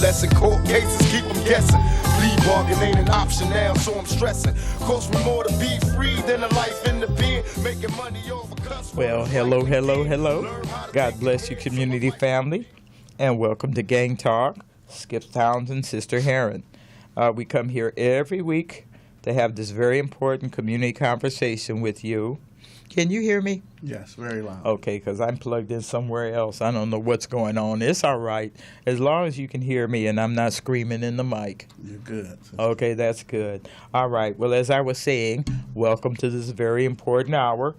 lesson. Court cases keep them guessing. Plea bargain ain't an option now, so I'm stressing. Cost me more to be free than a life in the pen. Making money over cuss. Well, hello. God bless you, community family, and welcome to Gang Talk. Skipp Townsend, Sister Herron. We come here every week to have this very important community conversation with you. Can you hear me? Yes, very loud. Okay, because I'm plugged in somewhere else. I don't know what's going on. It's all right. As long as you can hear me and I'm not screaming in the mic. You're good. Okay, that's good. All right. Well, as I was saying, welcome to this very important hour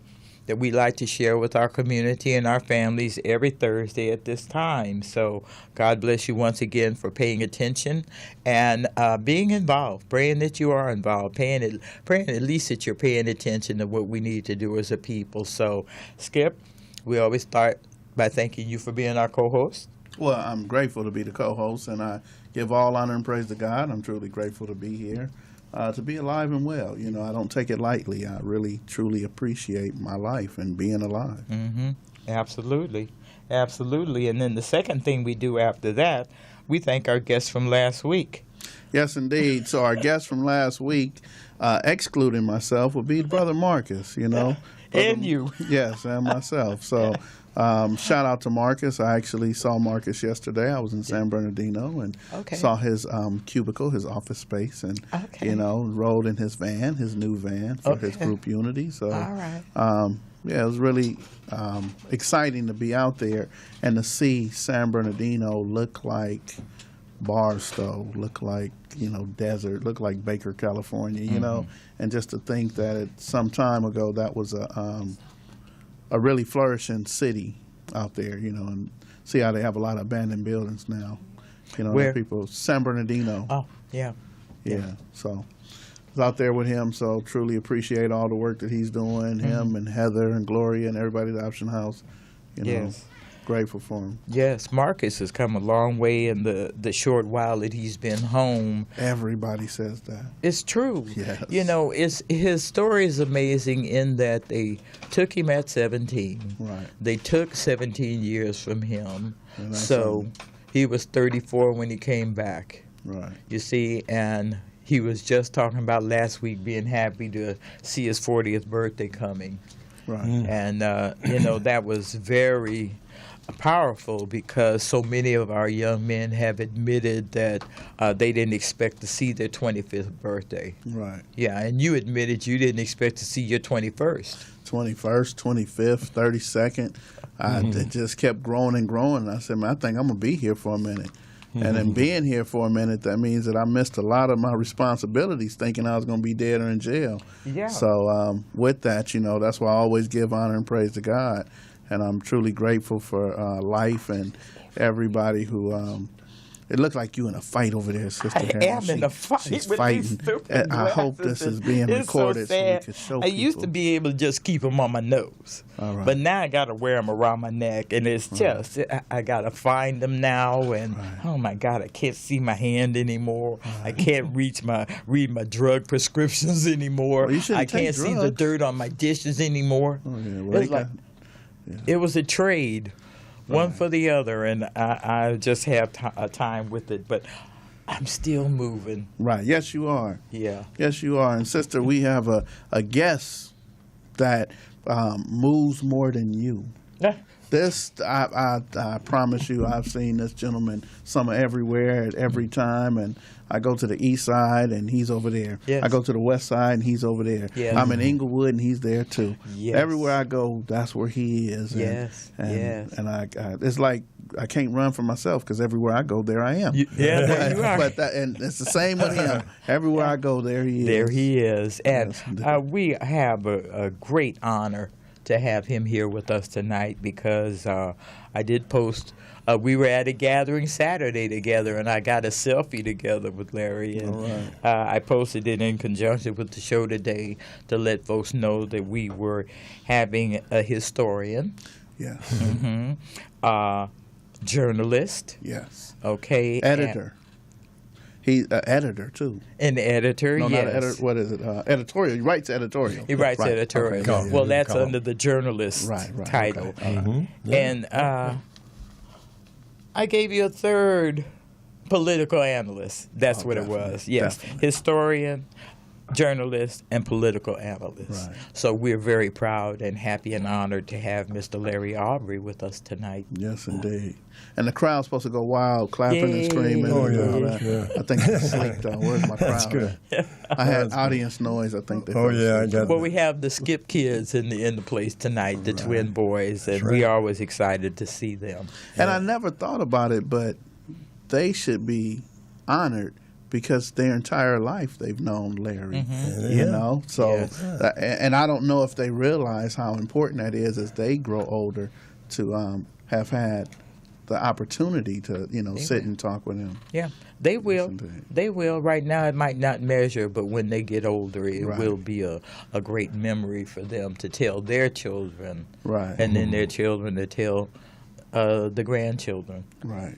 that we like to share with our community and our families every Thursday at this time. So God bless you once again for paying attention and being involved, praying that you are involved, praying at least that you're paying attention to what we need to do as a people. So, Skip, we always start by thanking you for being our co-host. Well, I'm grateful to be the co-host, and I give all honor and praise to God. I'm truly grateful to be here. To be alive and well. You know, I don't take it lightly. I really, truly appreciate my life and being alive. Mm-hmm. Absolutely. And then the second thing we do after that, we thank our guests from last week. Yes, indeed. So our guest from last week, excluding myself, would be Brother Marcus, you know. And you. Yes, and myself. So shout out to Marcus. I actually saw Marcus yesterday. I was in San Bernardino and saw his cubicle, his office space, and, you know, rode in his van, his new van for his group unity. So, all right. Yeah, it was really exciting to be out there and to see San Bernardino look like Barstow, look like, you know, desert, look like Baker, California, you know, and just to think that some time ago that was a really flourishing city out there, you know, and see how they have a lot of abandoned buildings now. You know, where? People, San Bernardino. Oh, yeah. So I was out there with him, so truly appreciate all the work that he's doing, him and Heather and Gloria and everybody at the Option House. You know, grateful for him. Yes, Marcus has come a long way in the short while that he's been home. Everybody says that. It's true. Yes. You know, his story is amazing in that they took him at 17. Right. They took 17 years from him. So he was 34 when he came back. Right. You see, and he was just talking about last week being happy to see his 40th birthday coming. Right. And, you know, that was very powerful because so many of our young men have admitted that they didn't expect to see their 25th birthday. Right. Yeah, and you admitted you didn't expect to see your 21st. 21st, 25th, 32nd. It just kept growing and growing. And I said, man, I think I'm going to be here for a minute. And in being here for a minute, that means that I missed a lot of my responsibilities thinking I was going to be dead or in jail. Yeah. So with that, you know, that's why I always give honor and praise to God. And I'm truly grateful for life and everybody who it looked like you in a fight over there, Sister Herron. I am in a fight She's with fighting. these stupid I hope this is being recorded so we can show I used to be able to just keep them on my nose. All right. But now I got to wear them around my neck, and it's just, I got to find them now, and oh my God, I can't see my hand anymore. I can't read my drug prescriptions anymore. Well, you shouldn't I can't take see the drugs. dirt on my dishes anymore. Oh, yeah. Well, It's like, it was a trade. One for the other, and I just have a time with it, but I'm still moving. Right. Yes, you are. Yeah. Yes, you are. And, Sister, we have a guest that moves more than you. This, I promise you, I've seen this gentleman everywhere at every time, and I go to the east side, and he's over there. Yes. I go to the west side, and he's over there. Yes. I'm in Inglewood, and he's there too. Yes. Everywhere I go, that's where he is. And, Yes. And I it's like I can't run for myself because everywhere I go, there I am. Yeah, there you are. And it's the same with him. Everywhere I go, there he is. There he is. And Yes. we have a great honor to have him here with us tonight because I did post. We were at a gathering Saturday together, and I got a selfie together with Larry. And I posted it in conjunction with the show today to let folks know that we were having a historian. Yes. Journalist. Yes. Okay. Editor. He's an editor, too. An editor, no, yes. Not an editor. What is it? Editorial. He writes editorial. He writes editorial. Okay. Well, that's under the journalist title. Okay. And I gave you a third Political analyst. That's what it was. Yes. Definitely. Historian, journalist, and political analyst. Right. So we're very proud and happy and honored to have Mr. Larry Aubry with us tonight. Yes, indeed. And the crowd's supposed to go wild, clapping and screaming. Oh, and yeah, all that. yeah. I think it's asleep, though. Where's my crowd? That's good. I had audience noise. I think they Oh, fell yeah, I asleep. got Well, we have the Skipp kids in the place tonight, the twin boys, and right. we are always excited to see them. And I never thought about it, but they should be honored because their entire life they've known Larry, you know. So, Yes. and I don't know if they realize how important that is as they grow older to have had the opportunity to, sit and talk with him. Yeah, they will. indeed. They will. Right now, it might not measure, but when they get older, it Right. will be a great memory for them to tell their children, Right. and then their children to tell the grandchildren Right.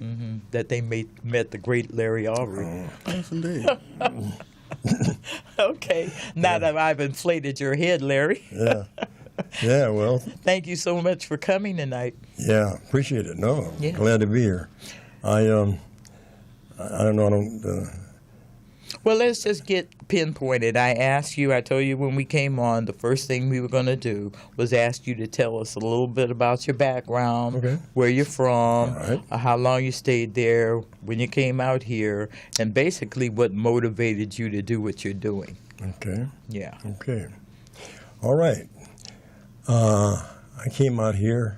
that they met the great Larry Aubry. Yes, indeed. Okay, now that I've inflated your head, Larry, Yeah. Yeah, well, thank you so much for coming tonight. yeah, appreciate it. No, Yeah. glad to be here. I don't know. Well, let's just get pinpointed. I told you when we came on, the first thing we were going to do was ask you to tell us a little bit about your background, Okay. where you're from, All right. how long you stayed there, when you came out here, and basically what motivated you to do what you're doing. Okay. Yeah. Okay. All right. I came out here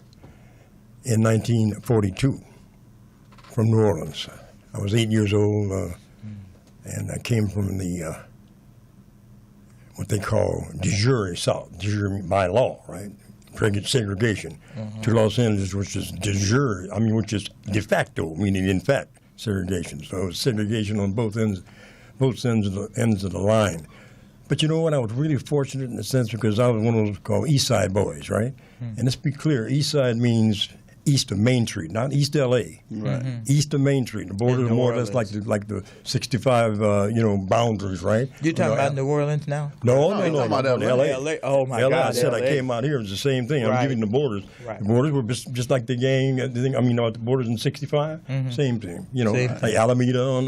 in 1942 from New Orleans. I was 8 years old, and I came from the what they call de jure South, de jure by law, right? Segregation to Los Angeles, which is de jure, which is de facto, meaning in fact segregation. So it was segregation on both ends of the line. But you know what? I was really fortunate in a sense because I was one of those called East Side boys, right? And let's be clear, East Side means east of Main Street, not East L.A. Right. East of Main Street. The border In is New more or less Orleans. like the 65, boundaries, right? You're talking about New Orleans now? No, you're talking about LA. L.A. Oh, my LA, God, I said LA. I came out here. It's the same thing. I'm Right. giving the borders. Right. The borders were just like the gang. The thing. The borders in '65. Same thing. Same Like thing. Alameda on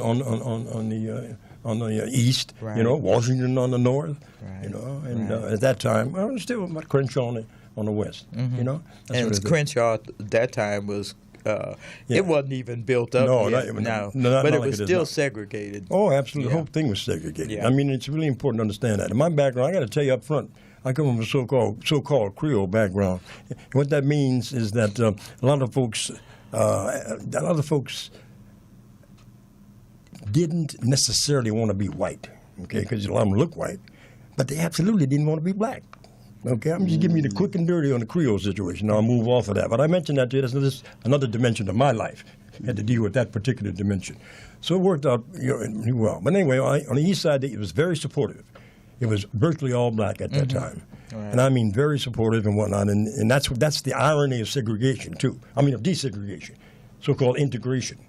the east. Right. Washington on the north. Right. And Right. at that time, I was still about Crenshaw on the west. That's And what it is. Crenshaw at that time was, Yeah. it wasn't even built up No, yet, not- no. not But it like was it is still now. segregated. Oh, absolutely. Yeah. The whole thing was segregated. Yeah. It's really important to understand that. In my background, I got to tell you up front, I come from a so-called Creole background. What that means is that a lot of folks didn't necessarily want to be white, okay, because a lot of them look white, but they absolutely didn't want to be black. Okay, I'm just giving you the quick and dirty on the Creole situation. Now I'll move off of that. But I mentioned that to you. That's another dimension of my life. I had to deal with that particular dimension. So it worked out well. But anyway, on the east side, it was very supportive. It was virtually all black at that time. Right. And I mean very supportive and whatnot. And that's the irony of segregation, too. Of desegregation. So-called integration,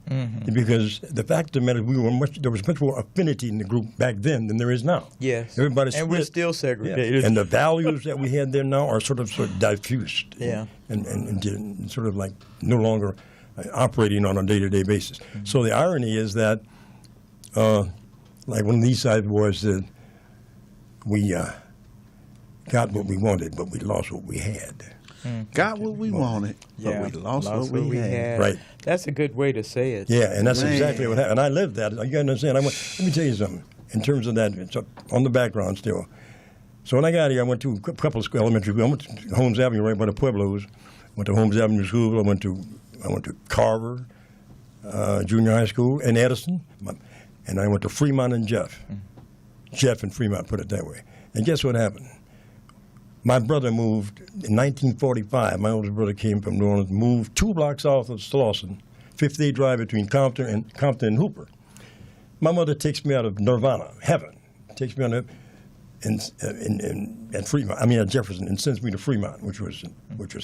because the fact of the matter is there was much more affinity in the group back then than there is now. Yes. Everybody's And we're split. still segregated. Yeah. And the values that we had there now are sort of diffused. Yeah. And sort of like no longer operating on a day-to-day basis. So the irony is that, like one of these side boys said, we got what we wanted, but we lost what we had. Got what we wanted, Yeah, but we lost what we had. Right. That's a good way to say it. Yeah, and that's Man. exactly what happened. And I lived that. You got to understand. Let me tell you something. In terms of that, it's on the background still. So when I got here, I went to a couple of elementary schools. I went to Holmes Avenue right by the Pueblos. Went to Holmes Avenue School. I went to Carver Junior High School in Edison. And I went to Fremont and Jeff. Jeff and Fremont, put it that way. And guess what happened? My brother moved in 1945. My oldest brother came from New Orleans, moved 2 blocks south of Slauson, 50-day drive between Compton and Hooper. My mother takes me out of nirvana, heaven, takes me out of at Fremont. At Jefferson, and sends me to Fremont, which was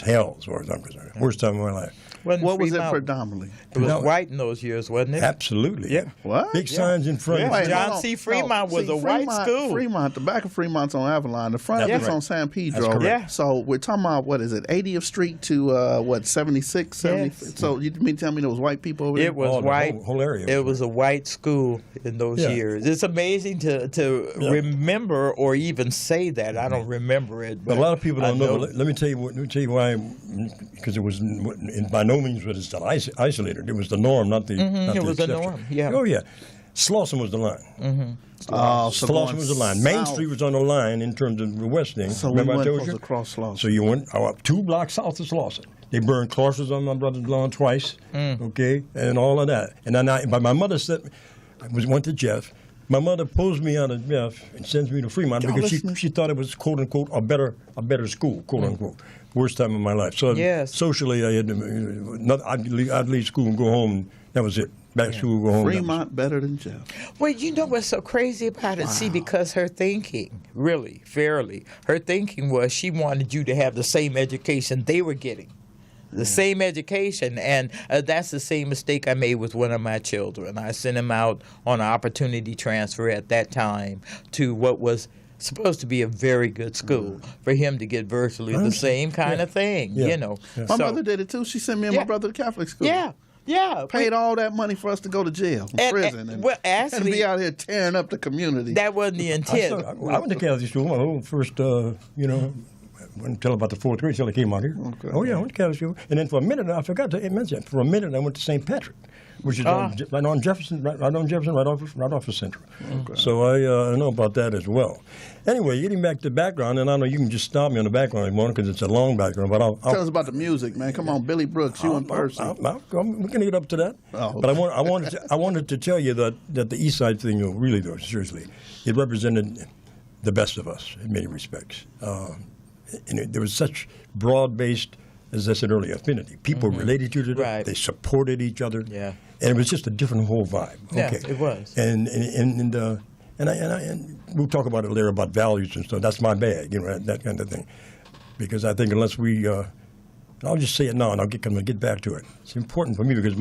hell as far as I'm concerned. Worst time of my life. Wasn't What was it Fremont. predominantly? It was No. white in those years, wasn't it? Absolutely. Yeah. What? Big signs in front. Yeah. of Wait, John hold on. C. Fremont was a white school. Fremont, the back of Fremont's on Avalon. The front That's is right. on San Pedro. That's correct. Yeah. So we're talking about, what is it, 80th Street to, 76, 70? Yes. So you mean tell me there was white people over there? It was Oh, the white. whole area was It was a white school in those Yeah. years. It's amazing to remember or even say that. I don't remember it. But a lot of people don't I know. Let me tell you. Let me tell you why. Because it was by no means was it isolated. It was the norm, not the. Not it the was the exception. norm, yeah. Oh yeah. Slauson was the line. So Slauson going was the line. Main south. Street was on the line in terms of the west thing. So we Remember I weren't told supposed you? to cross Slauson. So you went 2 blocks south of Slauson. They burned crosses on my brother's lawn twice, okay, and all of that. And then but my mother said, went to Jeff. My mother pulls me out of Jeff and sends me to Fremont Y'all because listening? she thought it was quote unquote a better school, quote unquote. Worst time of my life. So Yes. socially, I had to, I'd leave school and go home. And that was it. Back to school, go home. Fremont better than Jeff. Well, you know what's so crazy about it? See, because her thinking, really, fairly, her thinking was she wanted you to have the same education they were getting. The same education, and that's the same mistake I made with one of my children. I sent him out on an opportunity transfer at that time to what was supposed to be a very good school for him to get virtually the same kind of thing, Yeah. you know. Yeah. My So- mother did it too. She sent me and my Yeah. brother to Catholic school. Yeah, yeah. Paid all that money for us to go to jail, prison, and, well, and actually, be out here tearing up the community. that wasn't the intent. I went to Catholic school. My whole first, until about the 4th grade, till I came out here. Okay. Oh yeah, I went to Catholic school, and then for a minute, I forgot to mention that. For a minute, I went to St. Patrick, which is right on Jefferson, right off of Central. Okay. So I know about that as well. Anyway, getting back to background, and I know you can just stop me on the background if you want, because it's a long background. But Tell us about the music, man. Come on, Billy Brooks, you in person. we can get up to that. Oh, But I wanted to tell you that the East Side thing, really, though, seriously, it represented the best of us in many respects. And there was such broad-based, as I said earlier, affinity. People related to each other. Right. They supported each other. Yeah. And it was just a different whole vibe. Yeah, Okay. it was. And we'll talk about it later about values and stuff. That's my bag, that kind of thing. Because I think unless we, I'll just say it now, and I'm gonna get back to it. It's important for me because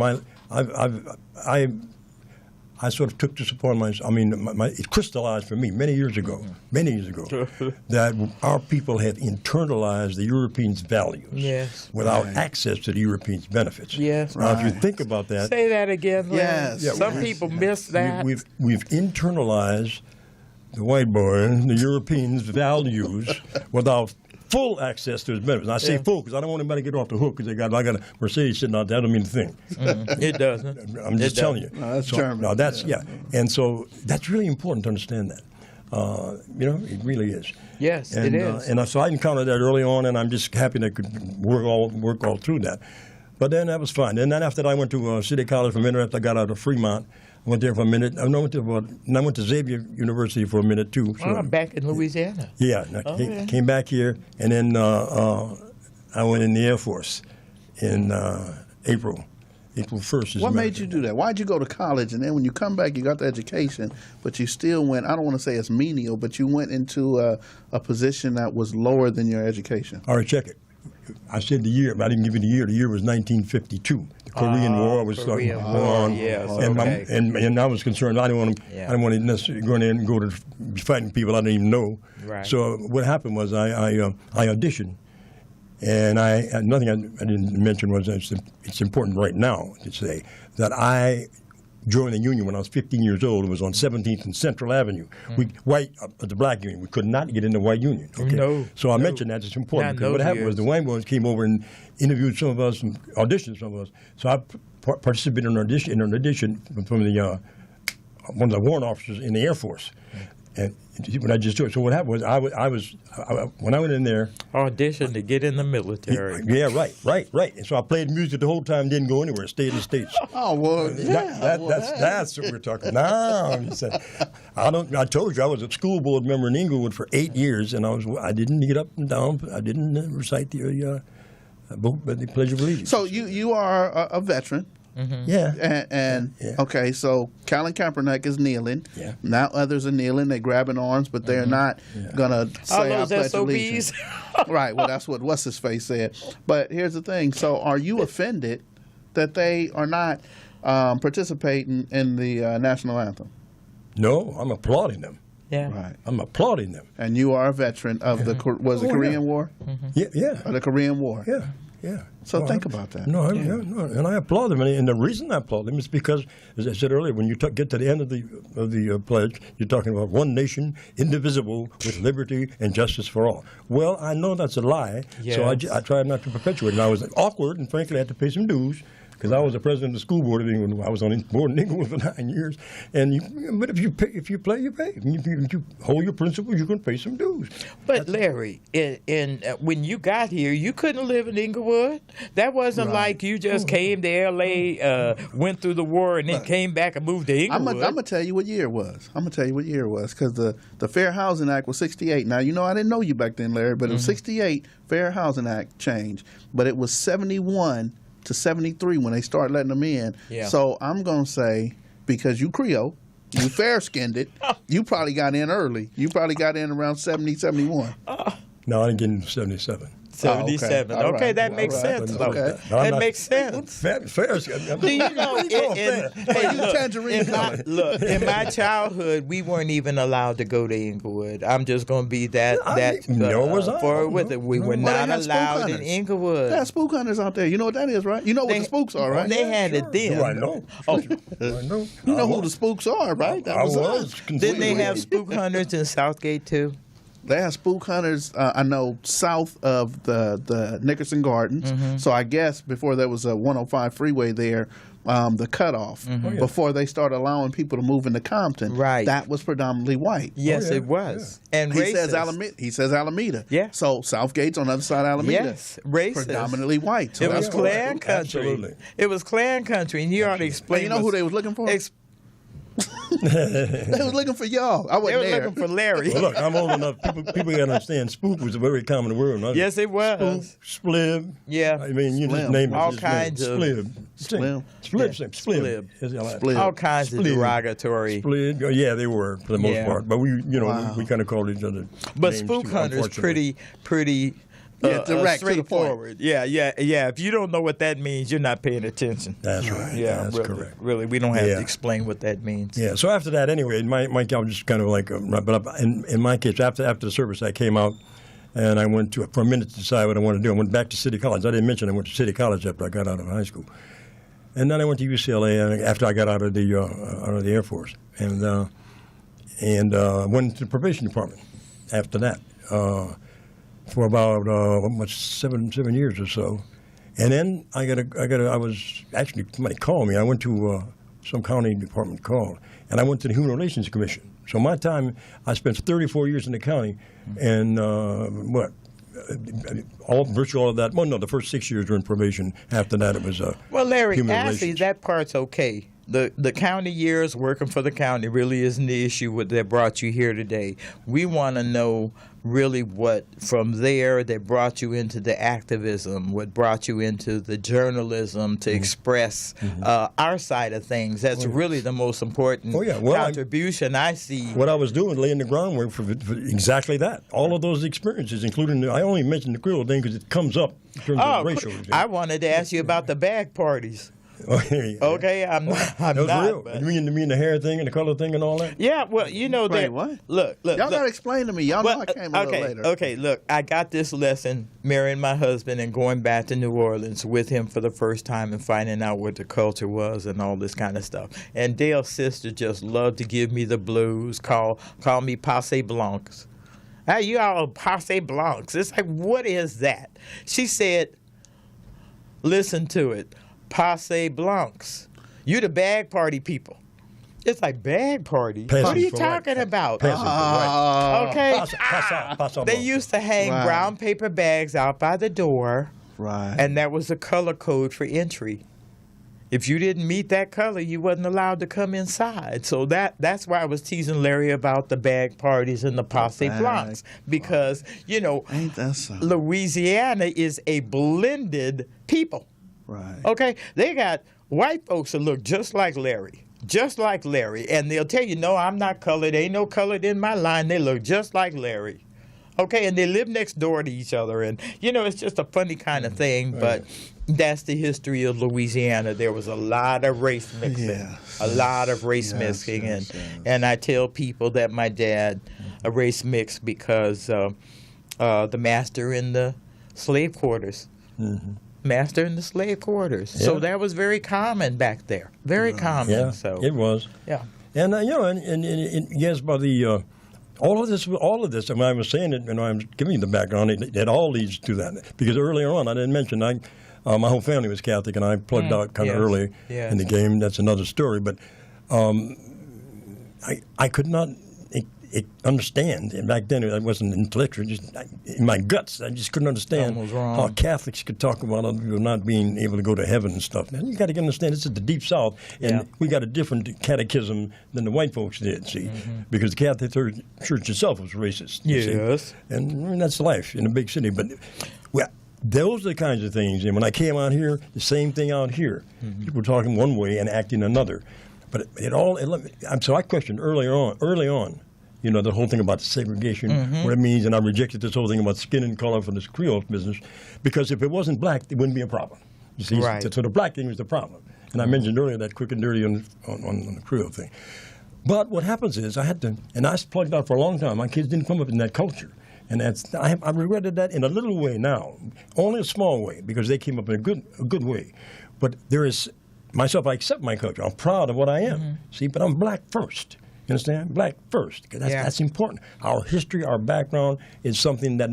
I sort of took this upon myself. I mean, it crystallized for me many years ago, that our people have internalized the Europeans' values without access to the Europeans' benefits. Yes. Now, if you think about that, Say that again. Larry. Yes. Yeah, Some people miss that. we've internalized the white boy, the Europeans' values without full access to his benefits. And I say full because I don't want anybody to get off the hook because I got a Mercedes sitting out there. I don't mean a thing. It doesn't. I'm just telling you. No, that's German. No, that's And so that's really important to understand that. It really is. Yes, it is. So I encountered that early on, and I'm just happy that I could work all through that. But then that was fine. And then after that, I went to City College for a minute after I got out of Fremont. I went there for a minute. I went to Xavier University for a minute too. So, Back in Louisiana. yeah, and I came back here, and then I went in the Air Force in April 1st. What made you do that? Why'd you go to college, and then when you come back, you got the education, but you still went, I don't want to say it's menial, but you went into a position that was lower than your education? All right, check it. I said the year, but I didn't give you the year. The year was 1952. The Korean War was starting on, yes, and I was concerned. I didn't want to necessarily go in there and go to be fighting people I didn't even know. Right. So what happened was I auditioned, and nothing I didn't mention was it's important right now to say that I joined the union when I was 15 years old. It was on 17th and Central Avenue. The black union. We could not get in the white union. Okay? No. So I mentioned that it's important Not because what those happened was years. the white boys came over and interviewed some of us and auditioned some of us. So I participated in an audition from one of the warrant officers in the Air Force. And when I just do it, so what happened was when I went in there. Audition to get in the military. Yeah, right. And so I played music the whole time, didn't go anywhere, stayed in the States. Oh, well, yeah. That's what we're talking. No, he said, I told you I was a school board member in Inglewood for 8 years, and I didn't get up and down. I didn't recite the Pledge of Allegiance. So you are a veteran. Mm-hmm. Yeah. And okay, so Colin Kaepernick is kneeling. Yeah. Now others are kneeling. They're grabbing arms, but they're not gonna say All I those pledge SOBs. allegiance. Right. Well, that's what what's his face said. But here's the thing. So, are you offended that they are not participating in the national anthem? No, I'm applauding them. Yeah. Right. I'm applauding them. And you are a veteran of the Korean War? Yeah. Or the Korean War? Yeah. So think about that. No, and I applaud them, and the reason I applaud them is because, as I said earlier, when you get to the end of the pledge, you're talking about one nation, indivisible, with liberty and justice for all. Well, I know that's a lie, so I tried not to perpetuate it. And I was awkward, and frankly, I had to pay some dues. Because I was the president of the school board of England. I was on board in England for 9 years. But if you play, you pay. If you hold your principles, you can pay some dues. But Larry, when you got here, you couldn't live in Inglewood. That wasn't like you just came to L.A., went through the war, and then came back and moved to Inglewood. I'm going to tell you what year it was. Because the Fair Housing Act was 68. Now, I didn't know you back then, Larry, but it was 68 Fair Housing Act changed. But it was 71 to 73 when they started letting them in. Yeah. So I'm going to say, because you Creole, you fair-skinned it, you probably got in early. You probably got in around 70, 71. No, I didn't get in 77. 77. Oh, okay. That makes sense. Okay. That makes sense. Fair. Do you know, in my childhood, we weren't even allowed to go to Inglewood. I'm just going to be forward with it. We were not allowed in Inglewood. They had spook hunters out there. You know what that is, right? You know what the spooks are, right? They had it then. Do I know? Oh, I know. You know who the spooks are, right? That was us. Didn't they have spook hunters in Southgate too? They have spook hunters, I know, south of the Nickerson Gardens. Mm-hmm. So I guess before there was a 105 freeway there, the cutoff, before they started allowing people to move into Compton, right. that was predominantly white. Yes, it was. And he racist. says Alameda. Yeah. So Southgate's on the other side of Alameda. Yes, racist. Predominantly white. So It was Klan country. Absolutely. It was Klan country, and you already explained. You know who they was looking for? They was looking for y'all. I They wasn't were there. looking for Larry. Well, look, I'm old enough. People got to understand. Spook was a very common word. Huh? Yes, it was. Spook, splib. Yeah. I mean, you just Slim. name it. All just kinds of- splib. Slim. Splib. Splib. All kinds of Splib. derogatory. Splib. Oh, yeah, they were for the most part. But we kind of called each other. But names spook too, hunter's unfortunately. pretty direct to the point. straightforward. Yeah. If you don't know what that means, you're not paying attention. That's right. Yeah, that's really, correct. Really, we don't have Yeah. to explain what that means. Yeah. So after that, anyway, my job just kind of like wrap it up. In my case, after the service, I came out and I went for a minute to decide what I wanted to do. I went back to City College. I didn't mention I went to City College after I got out of high school, and then I went to UCLA after I got out of the Air Force, and went to the probation department after that. For about 7 years or so, and then I was actually, somebody called me. I went to some county department called, and I went to the Human Relations Commission. So my time, I spent 34 years in the county, and virtually all of that. Well, no, the first 6 years were in probation. After that, it was Well, Larry, human actually, relations. that part's okay. The county years working for the county really isn't the issue that brought you here today. We want to know really what from there that brought you into the activism, what brought you into the journalism to express our side of things. That's really the most important contribution I see. What I was doing, laying the groundwork for exactly that. All of those experiences, including I only mentioned the Creole thing because it comes up in terms of racial. I wanted to ask you about the bag parties. Okay, I'm not. That was real. But, You mean the hair thing and the color thing and all that? yeah, well, you know Wait, that. what? Look. Y'all got to explain to me. Y'all know I came a little later. Okay, look, I got this lesson marrying my husband and going back to New Orleans with him for the first time and finding out what the culture was and all this kind of stuff. And Dale's sister just loved to give me the blues, call me Passe Blancs. Hey, you all Passe Blancs. It's like, what is that? She said, listen to it, Passe Blancs. You the bag party people. It's like, bag party? Peasants What are you for talking right. about? Peasants for right. Okay. Pass They used to hang Right. brown paper bags out by the door, Right. and that was a color code for entry. If you didn't meet that color, you wasn't allowed to come inside. So that's why I was teasing Larry about the bag parties and the Passe bag Blancs, because Ain't that something? Louisiana is a blended people. Right. Okay, they got white folks that look just like Larry, and they'll tell you, no, I'm not colored. Ain't no colored in my line. They look just like Larry. Okay, and they live next door to each other, and it's just a funny kind of thing, but that's the history of Louisiana. There was a lot of race mixing, a lot of race mixing, and I tell people that my dad race mixed because the master in the slave quarters. Mm-hmm. Master in the slave quarters. Yeah. So that was very common back there. Very common. Yeah, so it was. Yeah. And yes, by the all of this. I mean, I was saying it, I was giving you the background. It all leads to that because earlier on, I didn't mention my whole family was Catholic, and I plugged out kind of early in the game. That's another story, but I could not understand. And back then, I wasn't intellectual. Just in my guts, I just couldn't understand how Catholics could talk about other people not being able to go to heaven and stuff. Now, you got to understand, this is the Deep South, and we got a different catechism than the white folks did, see, because the Catholic Church itself was racist. Yes. And that's life in a big city. But those are the kinds of things. And when I came out here, the same thing out here. People were talking one way and acting another. But so I questioned early on, the whole thing about the segregation, what it means, and I rejected this whole thing about skin and color for this Creole business, because if it wasn't black, it wouldn't be a problem. You see, so the black thing was the problem. And I mentioned earlier that quick and dirty on the Creole thing. But what happens is I plugged out for a long time. My kids didn't come up in that culture. And I regretted that in a little way now, only a small way, because they came up in a good way. But there is, myself, I accept my culture. I'm proud of what I am. See, but I'm black first. You understand? Black first, because that's important. Our history, our background is something that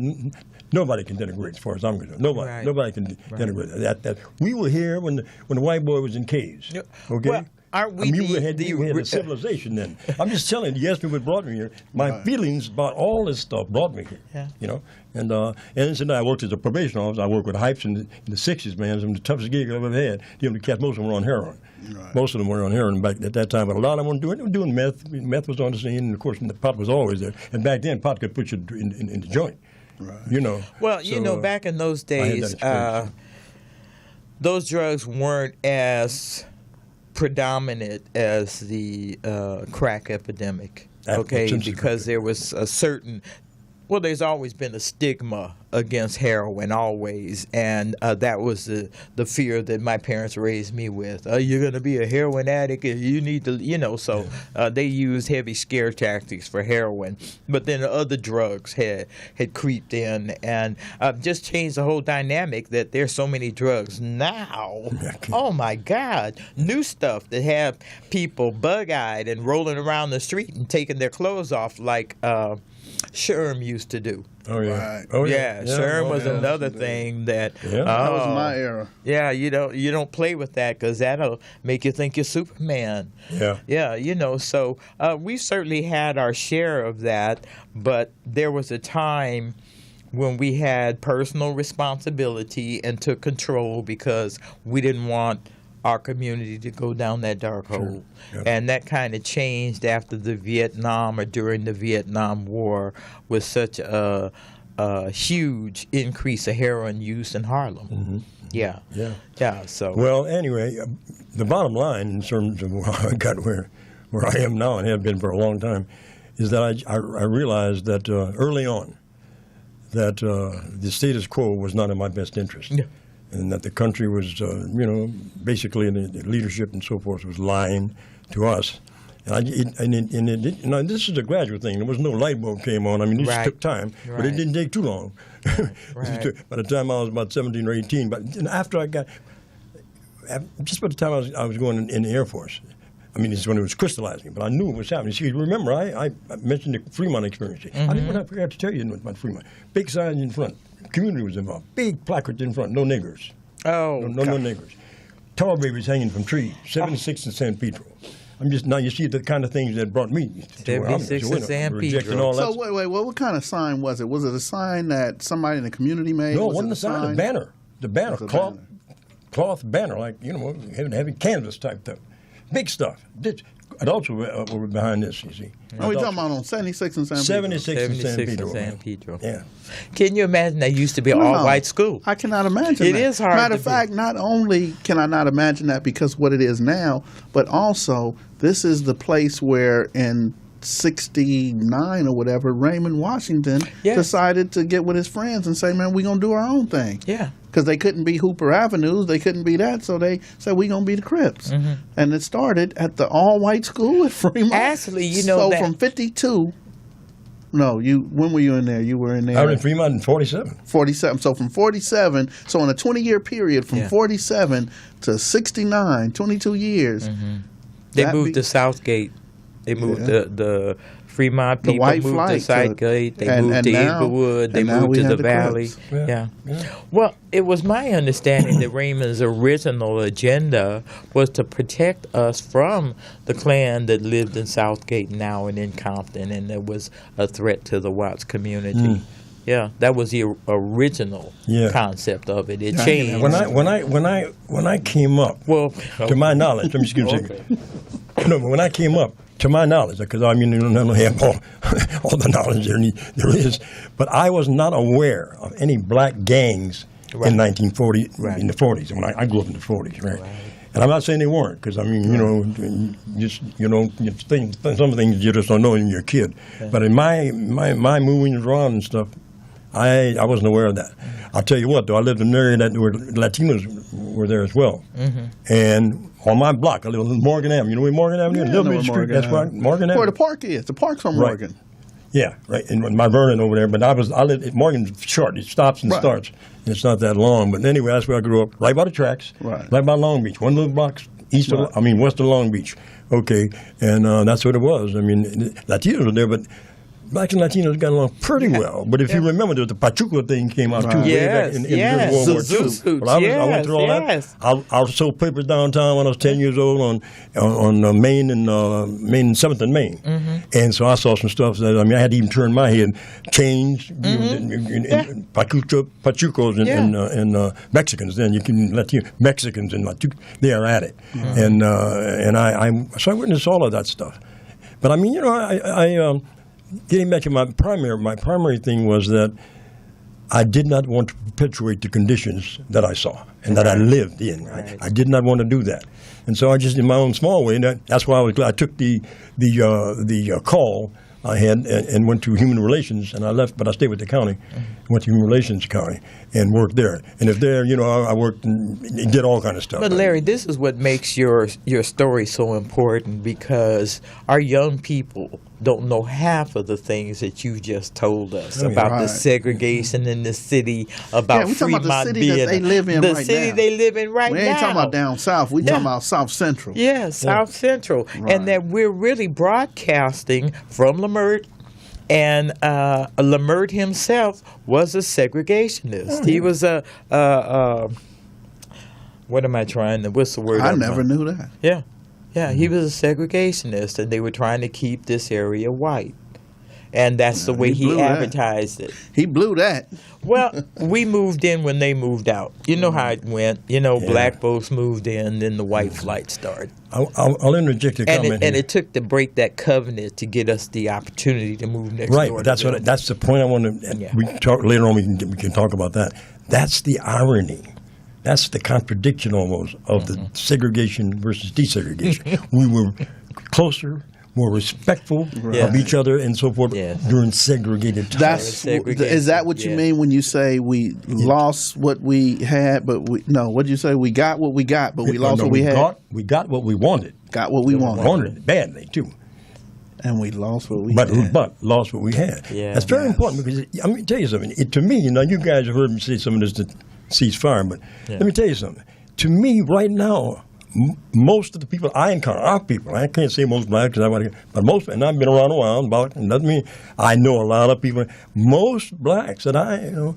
nobody can denigrate, as far as I'm concerned. Nobody can denigrate that. We were here when the white boy was in caves. Okay. Well, we had a civilization then. I'm just telling you, yes, what brought me here. My feelings about all this stuff brought me here. And I worked as a probation officer. I worked with Hypes in the 60s, man. It was the toughest gig I've ever had. The cats, most of them were on heroin. Right. Most of them were on heroin back at that time, but a lot of them weren't doing meth. Meth was on the scene, and of course, the pot was always there. And back then, pot could put you in the joint. Right. Well, so, back in those days, those drugs weren't as predominant as the crack epidemic. Okay, because there was a certain. Well, there's always been a stigma against heroin, always, and that was the fear that my parents raised me with. You're going to be a heroin addict, you need to, so they used heavy scare tactics for heroin. But then other drugs had creeped in and just changed the whole dynamic that there's so many drugs now. Oh, my God. New stuff that have people bug-eyed and rolling around the street and taking their clothes off like Sherm used to do. Oh yeah. Right. Oh yeah. Sherm was another thing that. Yeah. That was my era. Yeah, you don't play with that because that'll make you think you're Superman. Yeah. Yeah, So we certainly had our share of that, but there was a time when we had personal responsibility and took control because we didn't want our community to go down that dark hole. Yep. And that kind of changed after the Vietnam or during the Vietnam War with such a huge increase of heroin use in Harlem. Yeah. So well, anyway, the bottom line in terms of how I got where I am now and have been for a long time is that I realized that early on that the status quo was not in my best interest. Yeah. And that the country was, basically, and the leadership and so forth was lying to us. And this is a gradual thing. There was no light bulb came on. I mean, this took time, but it didn't take too long. By the time I was about 17 or 18, but after just by the time I was going in the Air Force, I mean, it's when it was crystallizing, but I knew it was happening. See, remember, I mentioned the Fremont experience. I forgot to tell you about Fremont. Big signs in front. Community was involved. Big placards in front. No niggers. Oh, no niggers. Tar babies hanging from trees. 76 in San Pedro. Now you see the kind of things that brought me to where I'm 76 in San Pedro. So wait, what kind of sign was it? Was it a sign that somebody in the community made? No, it wasn't a sign. The banner. Cloth banner, like heavy canvas type stuff. Big stuff. Adults were behind this, you see. We're talking about on 76 in San Pedro. 76 in San Pedro. Yeah. Can you imagine that used to be an all-white school? I cannot imagine that. It is hard. Matter of fact, not only can I not imagine that because what it is now, but also this is the place where in '69 or whatever, Raymond Washington decided to get with his friends and say, man, we're going to do our own thing. Yeah. Because they couldn't be Hooper Avenues, they couldn't be that, so they said, we're going to be the Crips. And it started at the all-white school at Fremont. Actually, you know so that. from 52, when were you in there? You were in there. I was in Fremont in 47. 47. So from 47, so in a 20-year period, from 47 to 69, 22 years. They moved to Southgate. They moved the Fremont people white moved flight to Southgate. They moved to Inglewood. They moved to the Valley. Yeah. Well, it was my understanding that Raymond's original agenda was to protect us from the Klan that lived in Southgate now and in Compton, and there was a threat to the Watts community. Yeah, that was the original concept of it. It changed When I came up, to my knowledge, let me excuse me. No, when I came up, to my knowledge, because I mean, I don't have all the knowledge there is, but I was not aware of any black gangs in 1940, in the 40s. When I grew up in the 40s, right? And I'm not saying they weren't, because I mean, some things you just don't know when you're a kid. But in my moving around and stuff, I wasn't aware of that. I'll tell you what, though, I lived in an area that where Latinos were there as well. And on my block, I live on Morgan Avenue. You know where Morgan Avenue is? Little Street, that's right, Morgan Avenue. Where the park is. The park's on Morgan. Yeah, right. And my Vernon over there. But I lived, Morgan's short. It stops and starts. And it's not that long. But anyway, that's where I grew up, right by the tracks, right by Long Beach. One little block west of Long Beach. Okay, and that's what it was. I mean, Latinos were there, but blacks and Latinos got along pretty well. But if you remember, the Pachuco thing came out too way back in World War II. Well, I went through all that. I sold papers downtown when I was 10 years old on Main and 7th and Main. And so I saw some stuff that, I mean, I had to even turn my head, change, Pachucos and Mexicans. Then you can Mexicans and Pachucos, they are at it. And so I witnessed all of that stuff. But I mean, I getting back to my primary thing was that I did not want to perpetuate the conditions that I saw and that I lived in. I did not want to do that, and so I just, in my own small way, that's why I took the call I had and went to Human Relations, and I left, but I stayed with the county. Went to Human Relations County and worked there. And if there, I worked and did all kind of stuff. But Larry, this is what makes your story so important, because our young people don't know half of the things that you just told us about the segregation in the city, about Fremont about the city being that they live in the city they live in right now. We ain't talking about down south. We talking about South Central. Yeah, South Central, and that we're really broadcasting from Lamert. And Lamert himself was a segregationist. He was what am I trying to? What's the word? I never knew that. Yeah, he was a segregationist, and they were trying to keep this area white. And that's the way he advertised it. He blew that. Well, we moved in when they moved out. You know how it went. Black folks moved in, then the white flight started. I'll interject a comment and it took to break that covenant to get us the opportunity to move next door. Right, that's the point I want to. We talk later on. We can talk about that. That's the irony. That's the contradiction almost of the segregation versus desegregation. We were closer, more respectful of each other and so forth during segregated times. Is that what you mean when you say we lost what we had, but what did you say? We got what we got, but we lost what we had? We got what we wanted. Got what we wanted. Wanted it badly, too. And we lost what we had. But lost what we had. Yeah. That's very important, because I'm going to tell you something. To me, you guys have heard me say some of this to cease fire, but let me tell you something. To me, right now, most of the people I encounter, our people, I can't say most blacks, but most, and I've been around a while, about, and doesn't mean I know a lot of people. Most blacks that I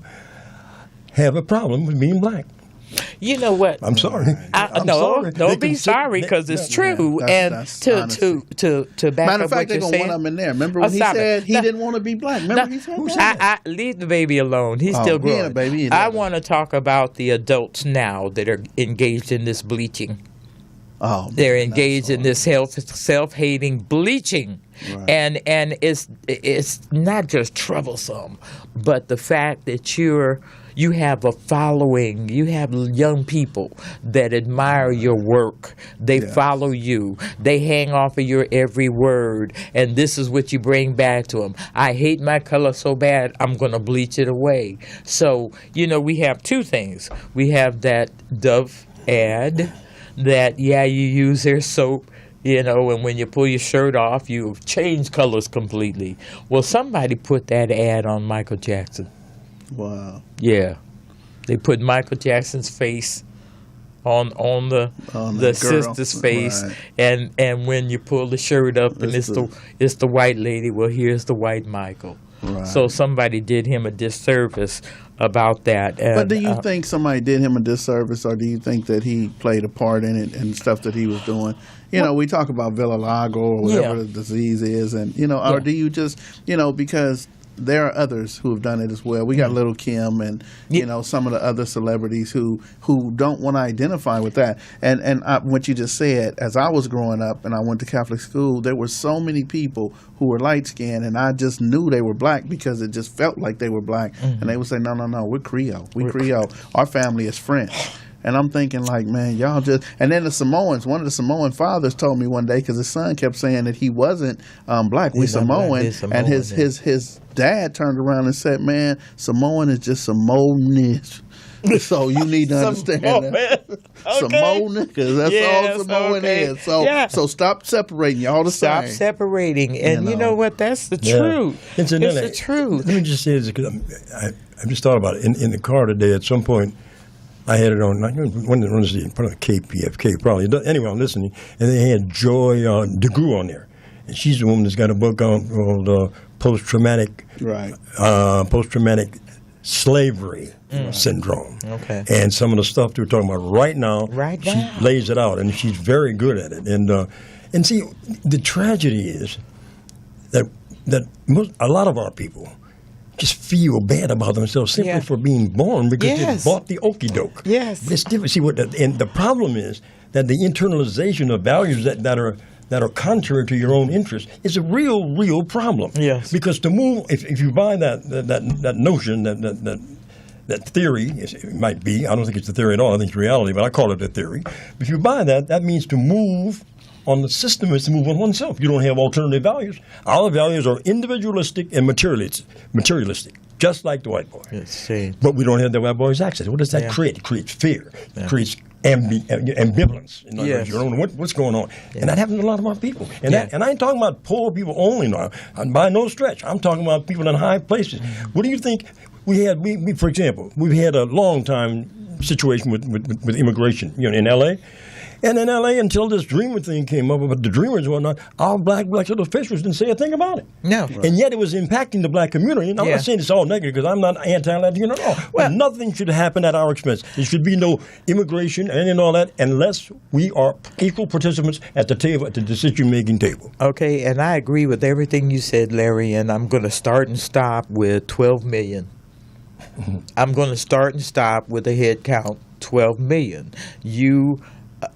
have a problem with being black. You know what? I'm sorry. Sorry. Don't be sorry, because it's true. That's to back matter up of fact, they're going to want him in there. Remember when he said he didn't want to be black? Remember he said that? Leave the baby alone. He's still growing. He ain't a baby. I want to talk about the adults now that are engaged in this bleaching. They're engaged in this self-hating bleaching. Right. And it's not just troublesome, but the fact that You have a following. You have young people that admire your work. They follow you. They hang off of your every word. And this is what you bring back to them. I hate my color so bad, I'm going to bleach it away. So, we have two things. We have that Dove ad that, you use their soap, and when you pull your shirt off, you change colors completely. Well, somebody put that ad on Michael Jackson. Wow. Yeah. They put Michael Jackson's face on the girl. sister's face, Right. and when you pull the shirt up and it's the white lady, well, here's the white Michael. Right. So somebody did him a disservice about that. And, but do you think somebody did him a disservice, or do you think that he played a part in it and stuff that he was doing? We talk about vitiligo or whatever the disease is, and or do you just because there are others who have done it as well. We got Little Kim and some of the other celebrities who don't want to identify with that. And what you just said, as I was growing up and I went to Catholic school, there were so many people who were light skinned, and I just knew they were black because it just felt like they were black. Mm-hmm. And they would say, no, we're Creole. We're Creole. Our family is French. And I'm thinking, like, man, y'all just... And then the Samoans, one of the Samoan fathers told me one day, because his son kept saying that he wasn't black, we Samoan. And his dad turned around and said, man, Samoan is just Samoanish. So you need to understand that. Samoan, because that's all Samoan is. So stop separating. Y'all the same. Stop separating. And you know what? That's the truth. It's the truth. Let me just say this, because I just thought about it. In the car today, at some point, I had it on, when it runs the KPFK probably. Anyway, I'm listening, and they had Joy DeGru on there. And she's the woman that's got a book called Post-Traumatic Slavery Syndrome. Okay. And some of the stuff they're talking about right now, she lays it out, and she's very good at it. And see, the tragedy is that a lot of our people just feel bad about themselves simply for being born because they bought the okie doke. Yes. It's different. See, and the problem is that the internalization of values that are contrary to your own interests is a real problem. Yes. Because to move, if you buy that notion, that theory, it might be, I don't think it's a theory at all, I think it's reality, but I call it a theory. If you buy that means to move on the system is to move on oneself. You don't have alternative values. Our values are individualistic and materialistic, just like the white boy. But we don't have the white boy's access. What does that create? It creates fear. It creates ambivalence. In other words, you don't know what's going on. And that happens to a lot of our people. And I ain't talking about poor people only now. By no stretch. I'm talking about people in high places. What do you think? For example, we've had a long time situation with immigration in L.A., and in L.A., until this Dreamer thing came up about the Dreamers and whatnot, our black elected officials didn't say a thing about it. No. Right. And yet it was impacting the black community. And I'm not saying it's all negative because I'm not anti-Latino at all. Well, nothing should happen at our expense. There should be no immigration and all that unless we are equal participants at the table, at the decision-making table. Okay, and I agree with everything you said, Larry, and I'm going to start and stop with 12 million. I'm going to start and stop with a head count, 12 million. You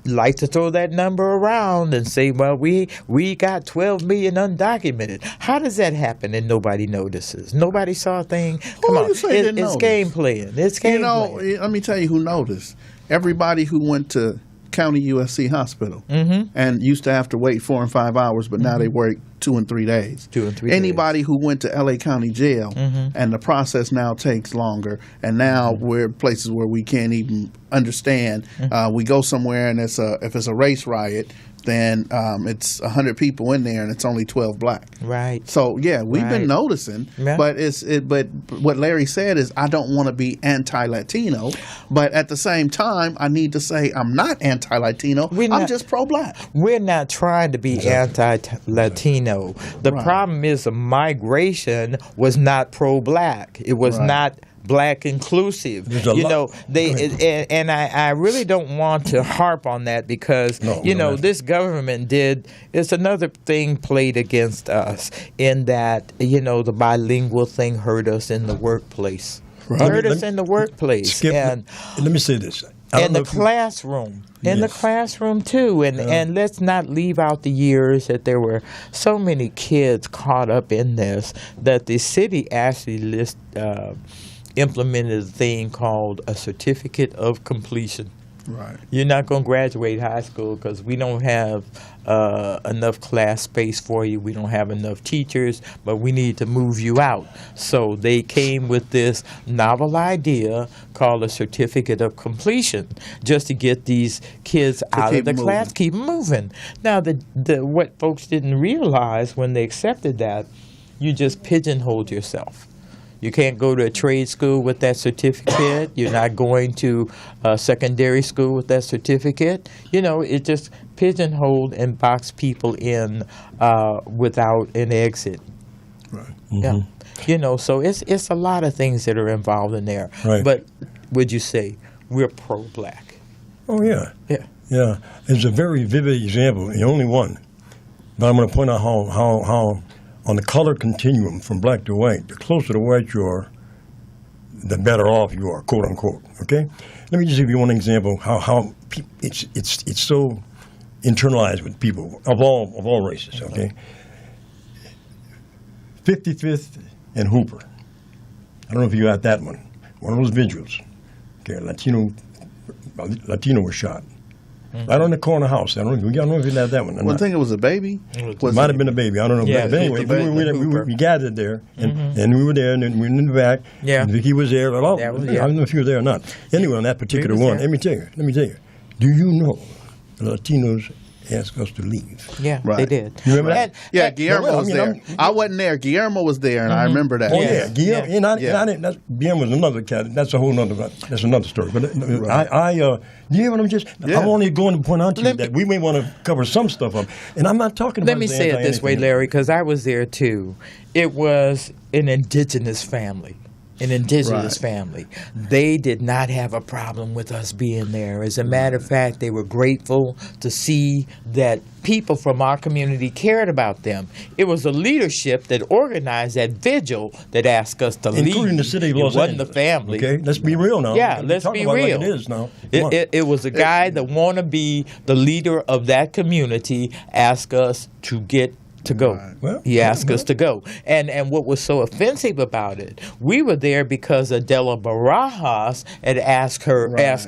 like to throw that number around and say, well, we got 12 million undocumented. How does that happen and nobody notices? Nobody saw a thing? Come on. It's game playing. It's game playing. Let me tell you who noticed. Everybody who went to County USC Hospital and used to have to wait 4 and 5 hours, but now they work 2 and 3 days. Anybody who went to LA County Jail and the process now takes longer, and now we're places where we can't even understand. We go somewhere and if it's a race riot, then it's 100 people in there and it's only 12 black. Right. So we've been noticing, but but what Larry said is I don't want to be anti-Latino, but at the same time I need to say I'm not anti-Latino. I'm just pro-black. We're not trying to be anti-Latino. The problem is the migration was not pro-black. It was not black inclusive. And I really don't want to harp on that because this government it's another thing played against us in that the bilingual thing hurt us in the workplace. Hurt us in the workplace. Skip, and let me say this. In the classroom. In the classroom, too. And let's not leave out the years that there were so many kids caught up in this that the city actually implemented a thing called a certificate of completion. Right. You're not going to graduate high school because we don't have enough class space for you. We don't have enough teachers, but we need to move you out. So they came with this novel idea called a certificate of completion, just to get these kids out of the class, keep them moving. Now, what folks didn't realize when they accepted that, you just pigeonholed yourself. You can't go to a trade school with that certificate. You're not going to a secondary school with that certificate. You know, it just pigeonholed and boxed people in without an exit. Right. Mm-hmm. Yeah. You know, so it's a lot of things that are involved in there. Right. But would you say we're pro-black? Oh, yeah. Yeah. Yeah. It's a very vivid example, the only one. But I'm going to point out how on the color continuum from black to white, the closer to white you are, the better off you are, quote unquote. Okay, let me just give you one example how it's so internalized with people of all races. Okay, 55th and Hooper. I don't know if you got that one. One of those vigils. Okay, Latino was shot. Right on the corner house. I don't know if you had that one. One thing, it was a baby. It might have been a baby. I don't know. Yeah, but anyway, we gathered there, and we were there, and we were in the back. Yeah. And Vicky was there. I don't know if you were there or not. Anyway, on that particular one, let me tell you. Do you know the Latinos asked us to leave? Yeah, Right. they did. You remember that? Yeah, Guillermo was I mean, there. I wasn't there. Guillermo was there, and I remember that. Oh Yeah. yeah, Guillermo. Yeah. And I didn't. Guillermo was another cat. That's a whole nother. That's another story. But you hear what I'm just? Yeah. I'm only going to point out to you that we may want to cover some stuff up, and I'm not talking about. Let me say it this way, Larry, because I was there too. It was an indigenous family. Family. They did not have a problem with us being there. As a matter of fact, they were grateful to see that people from our community cared about them. It was the leadership that organized that vigil that asked us to leave. Including the city of Los Angeles. It wasn't the family. Okay, let's be real now. Yeah, let's be real. Like it is now. It was a guy that wanted to be the leader of that community, asked us to get to go. Right. Well, he asked us to go. And what was so offensive about it, we were there because Adela Barajas had asked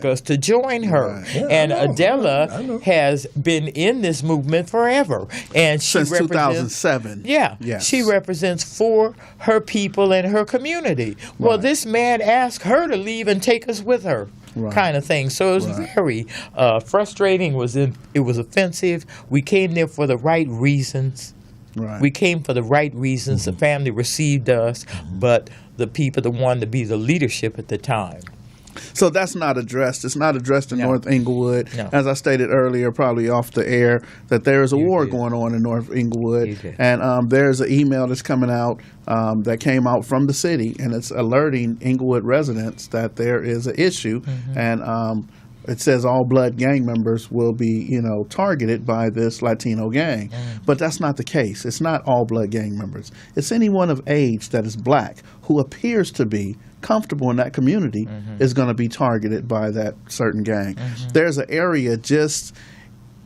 us to join her. Right. Yeah, And I know. Adela has been in this movement forever. And she Since 2007. Yeah. Yes. She represents for her people and her community. Well, this man asked her to leave and take us with her. Right. Kind of thing. So it was very frustrating. It was offensive. We came there for the right reasons. Right. We came for the right reasons. The family received us, but the people that wanted to be the leadership at the time. So that's not addressed. It's not addressed in North Inglewood. No. As I stated earlier, probably off the air, that there is a war going on in North Inglewood. And there's an email that's coming out that came out from the city, and it's alerting Inglewood residents that there is an issue. And it says all blood gang members will be, targeted by this Latino gang. But that's not the case. It's not all blood gang members. It's anyone of age that is black who appears to be comfortable in that community is going to be targeted by that certain gang. There's an area just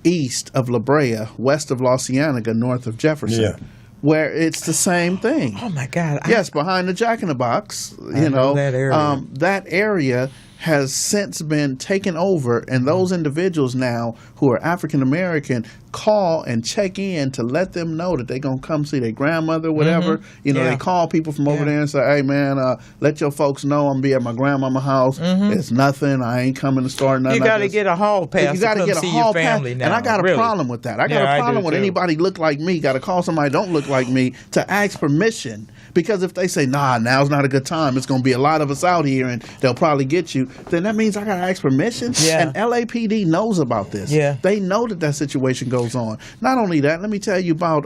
east of La Brea, west of La Cienega, north of Jefferson, where it's the same thing. Oh, my God. Yes, behind the Jack in the Box, that area. That area has since been taken over, and those individuals now who are African American call and check in to let them know that they're going to come see their grandmother, whatever. They call people from over there and say, hey, man, let your folks know I'm going to be at my grandmama's house. It's nothing. I ain't coming to start nothing. You got to get a hall pass you got to get come a see hall your family pass, now. and I got a problem with that. I got a problem with anybody look like me. Got to call somebody don't look like me to ask permission. Because if they say, nah, now's not a good time, it's going to be a lot of us out here and they'll probably get you, then that means I got to ask permission. Yeah. And LAPD knows about this. Yeah. They know that situation goes on. Not only that, let me tell you about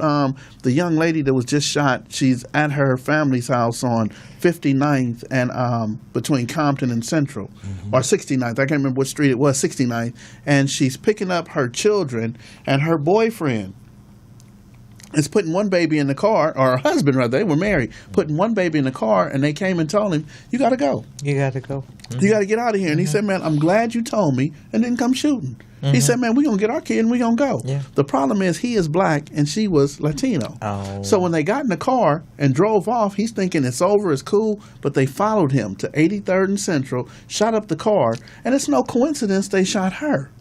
the young lady that was just shot. She's at her family's house on 59th and between Compton and Central, or 69th. I can't remember what street it was, 69th. And she's picking up her children and her boyfriend is putting one baby in the car, or her husband rather, they were married, putting one baby in the car, and they came and told him, you got to go. You got to go. You got to get out of here. And he said, man, I'm glad you told me, and didn't come shooting. He said, man, we're going to get our kid and we're going to go. Yeah. The problem is he is black and she was Latino. Oh. So when they got in the car and drove off, he's thinking it's over, it's cool, but they followed him to 83rd and Central, shot up the car, and it's no coincidence they shot her.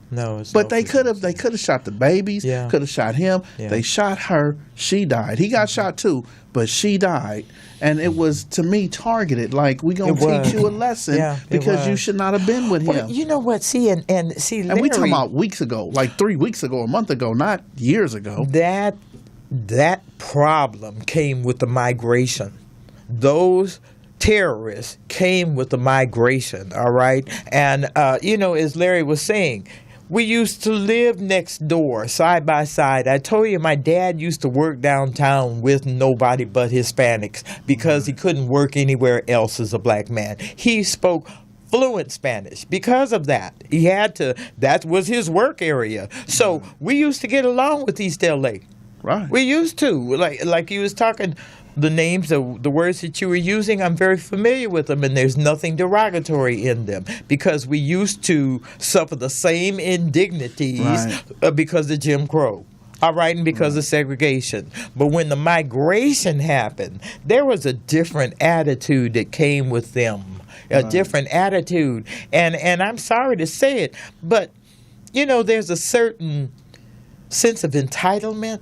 No, it's But no they could have shot the babies, Yeah. could have shot him. Yeah. They shot her, she died. He got shot too, but she died. And it was, to me, targeted. Like, we going It to was. teach you a lesson Yeah, it because you was. should not have been with him. Well, you know what? See, and see, And Larry, we talking about weeks ago, like 3 weeks ago, a month ago, not years ago. that problem came with the migration. Those terrorists came with the migration, all right? And, as Larry was saying, we used to live next door, side by side. I told you my dad used to work downtown with nobody but Hispanics because he couldn't work anywhere else as a black man. He spoke fluent Spanish. Because of that, he had to, that was his work area. So we used to get along with East LA. Right. We used to. Like you was talking, the names, the words that you were using, I'm very familiar with them, and there's nothing derogatory in them because we used to suffer the same indignities Right. because of Jim Crow. All right, and because of segregation. But when the migration happened, there was a different attitude that came with them, a different attitude. And I'm sorry to say it, but, there's a certain sense of entitlement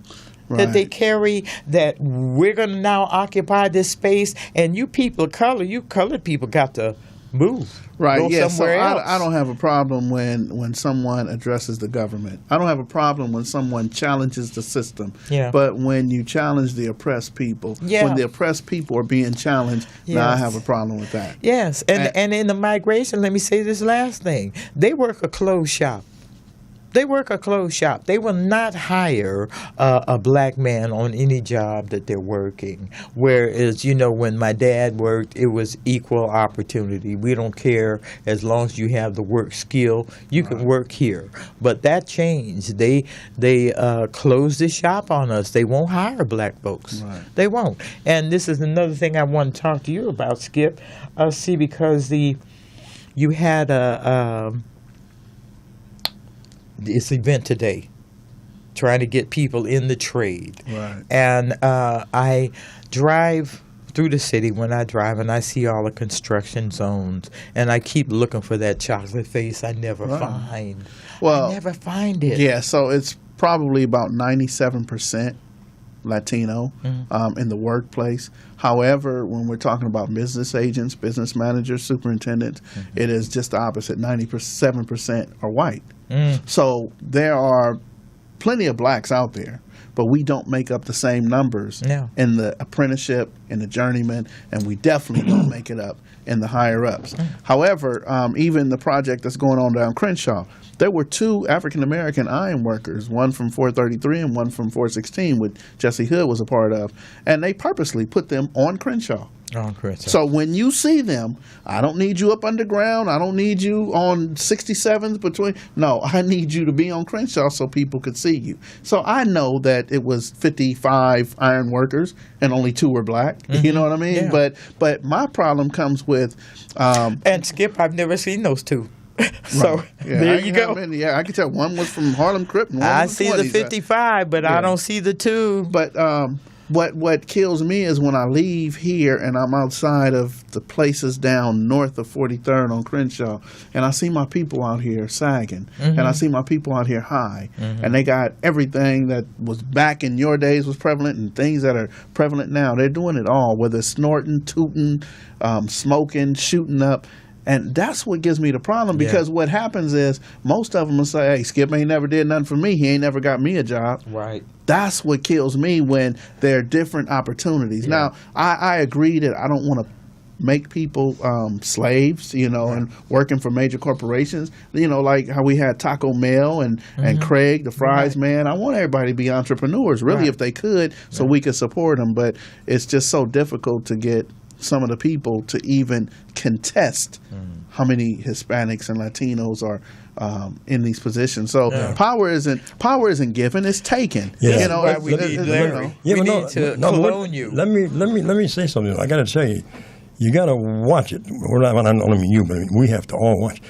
that they carry, that we're going to now occupy this space, and you people of color, you colored people got to move. Right, go yeah. So somewhere else. I don't have a problem when someone addresses the government. I don't have a problem when someone challenges the system. Yeah. But when you challenge the oppressed people, Yeah. when the oppressed people are being challenged, now I Yes. have a problem with that. Yes, and in the migration, let me say this last thing. They work a clothes shop. They work a clothes shop. They will not hire a black man on any job that they're working. Whereas, when my dad worked, it was equal opportunity. We don't care as long as you have the work skill, you can work here. But that changed. They closed the shop on us. They won't hire black folks. Right. They won't. And this is another thing I want to talk to you about, Skip. See, because you had this event today, trying to get people in the trade. Right. And I drive through the city when I drive, and I see all the construction zones, and I keep looking for that chocolate face I never find. Well, I never find it. Yeah, so it's probably about 97% Latino in the workplace. However, when we're talking about business agents, business managers, superintendents, it is just the opposite. 97% are white. So there are plenty of blacks out there, but we don't make up the same numbers in the apprenticeship, in the journeyman, and we definitely don't make it up in the higher ups. However, even the project that's going on down Crenshaw, there were 2 African-American iron workers, one from 433 and one from 416, which Jesse Hood was a part of, and they purposely put them on Crenshaw. So when you see them, I don't need you up underground. I don't need you on 67th between. No, I need you to be on Crenshaw so people could see you. So I know that it was 55 iron workers and only 2 were black. You know what I mean? Yeah. But my problem comes with. And Skip, I've never seen those 2. So there you go. I can tell one was from Harlem Crip. And one I was see the 55, but I don't see the 2. But what kills me is when I leave here and I'm outside of the places down north of 43rd on Crenshaw, and I see my people out here sagging, and I see my people out here high, and they got everything that was back in your days was prevalent and things that are prevalent now. They're doing it all, whether it's snorting, tooting, smoking, shooting up. And that's what gives me the problem, because what happens is most of them will say, hey, Skip ain't never did nothing for me. He ain't never got me a job. Right. That's what kills me, when there are different opportunities. Now, I agree that I don't want to make people slaves, and working for major corporations, like how we had Taco Mel and Craig, the fries man. I want everybody to be entrepreneurs, really, if they could, so we could support them. But it's just so difficult to get some of the people to even contest how many Hispanics and Latinos are in these positions. So power isn't given; it's taken. Yeah. You know, That's why we need Larry. We need to clone you. Let me say something. I got to tell you, you got to watch it. I don't mean you, but we have to all watch.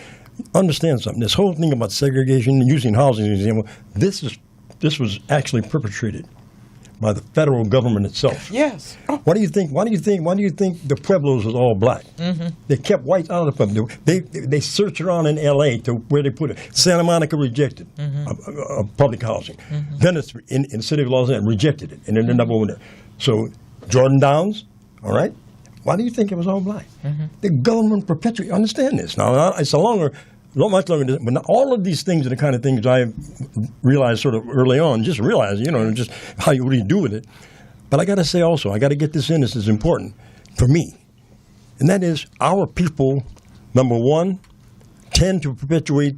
Understand something. This whole thing about segregation, using housing as an example, this was actually perpetrated by the federal government itself. Yes. Why do you think the Pueblos was all black? Mm-hmm. They kept whites out of the Pueblo. They searched around in L.A. to where they put it. Santa Monica rejected public housing. Mm-hmm. Then it's in the city of Los Angeles rejected it, and then ended up over there. So Jordan Downs, all right. Why do you think it was all black? Mm-hmm. The government perpetuated. Understand this now. It's much longer. But all of these things are the kind of things I realized sort of early on. Just realize, just what do you do with it. But I got to say also, I got to get this in. This is important for me, and that is our people. Number one, tend to perpetuate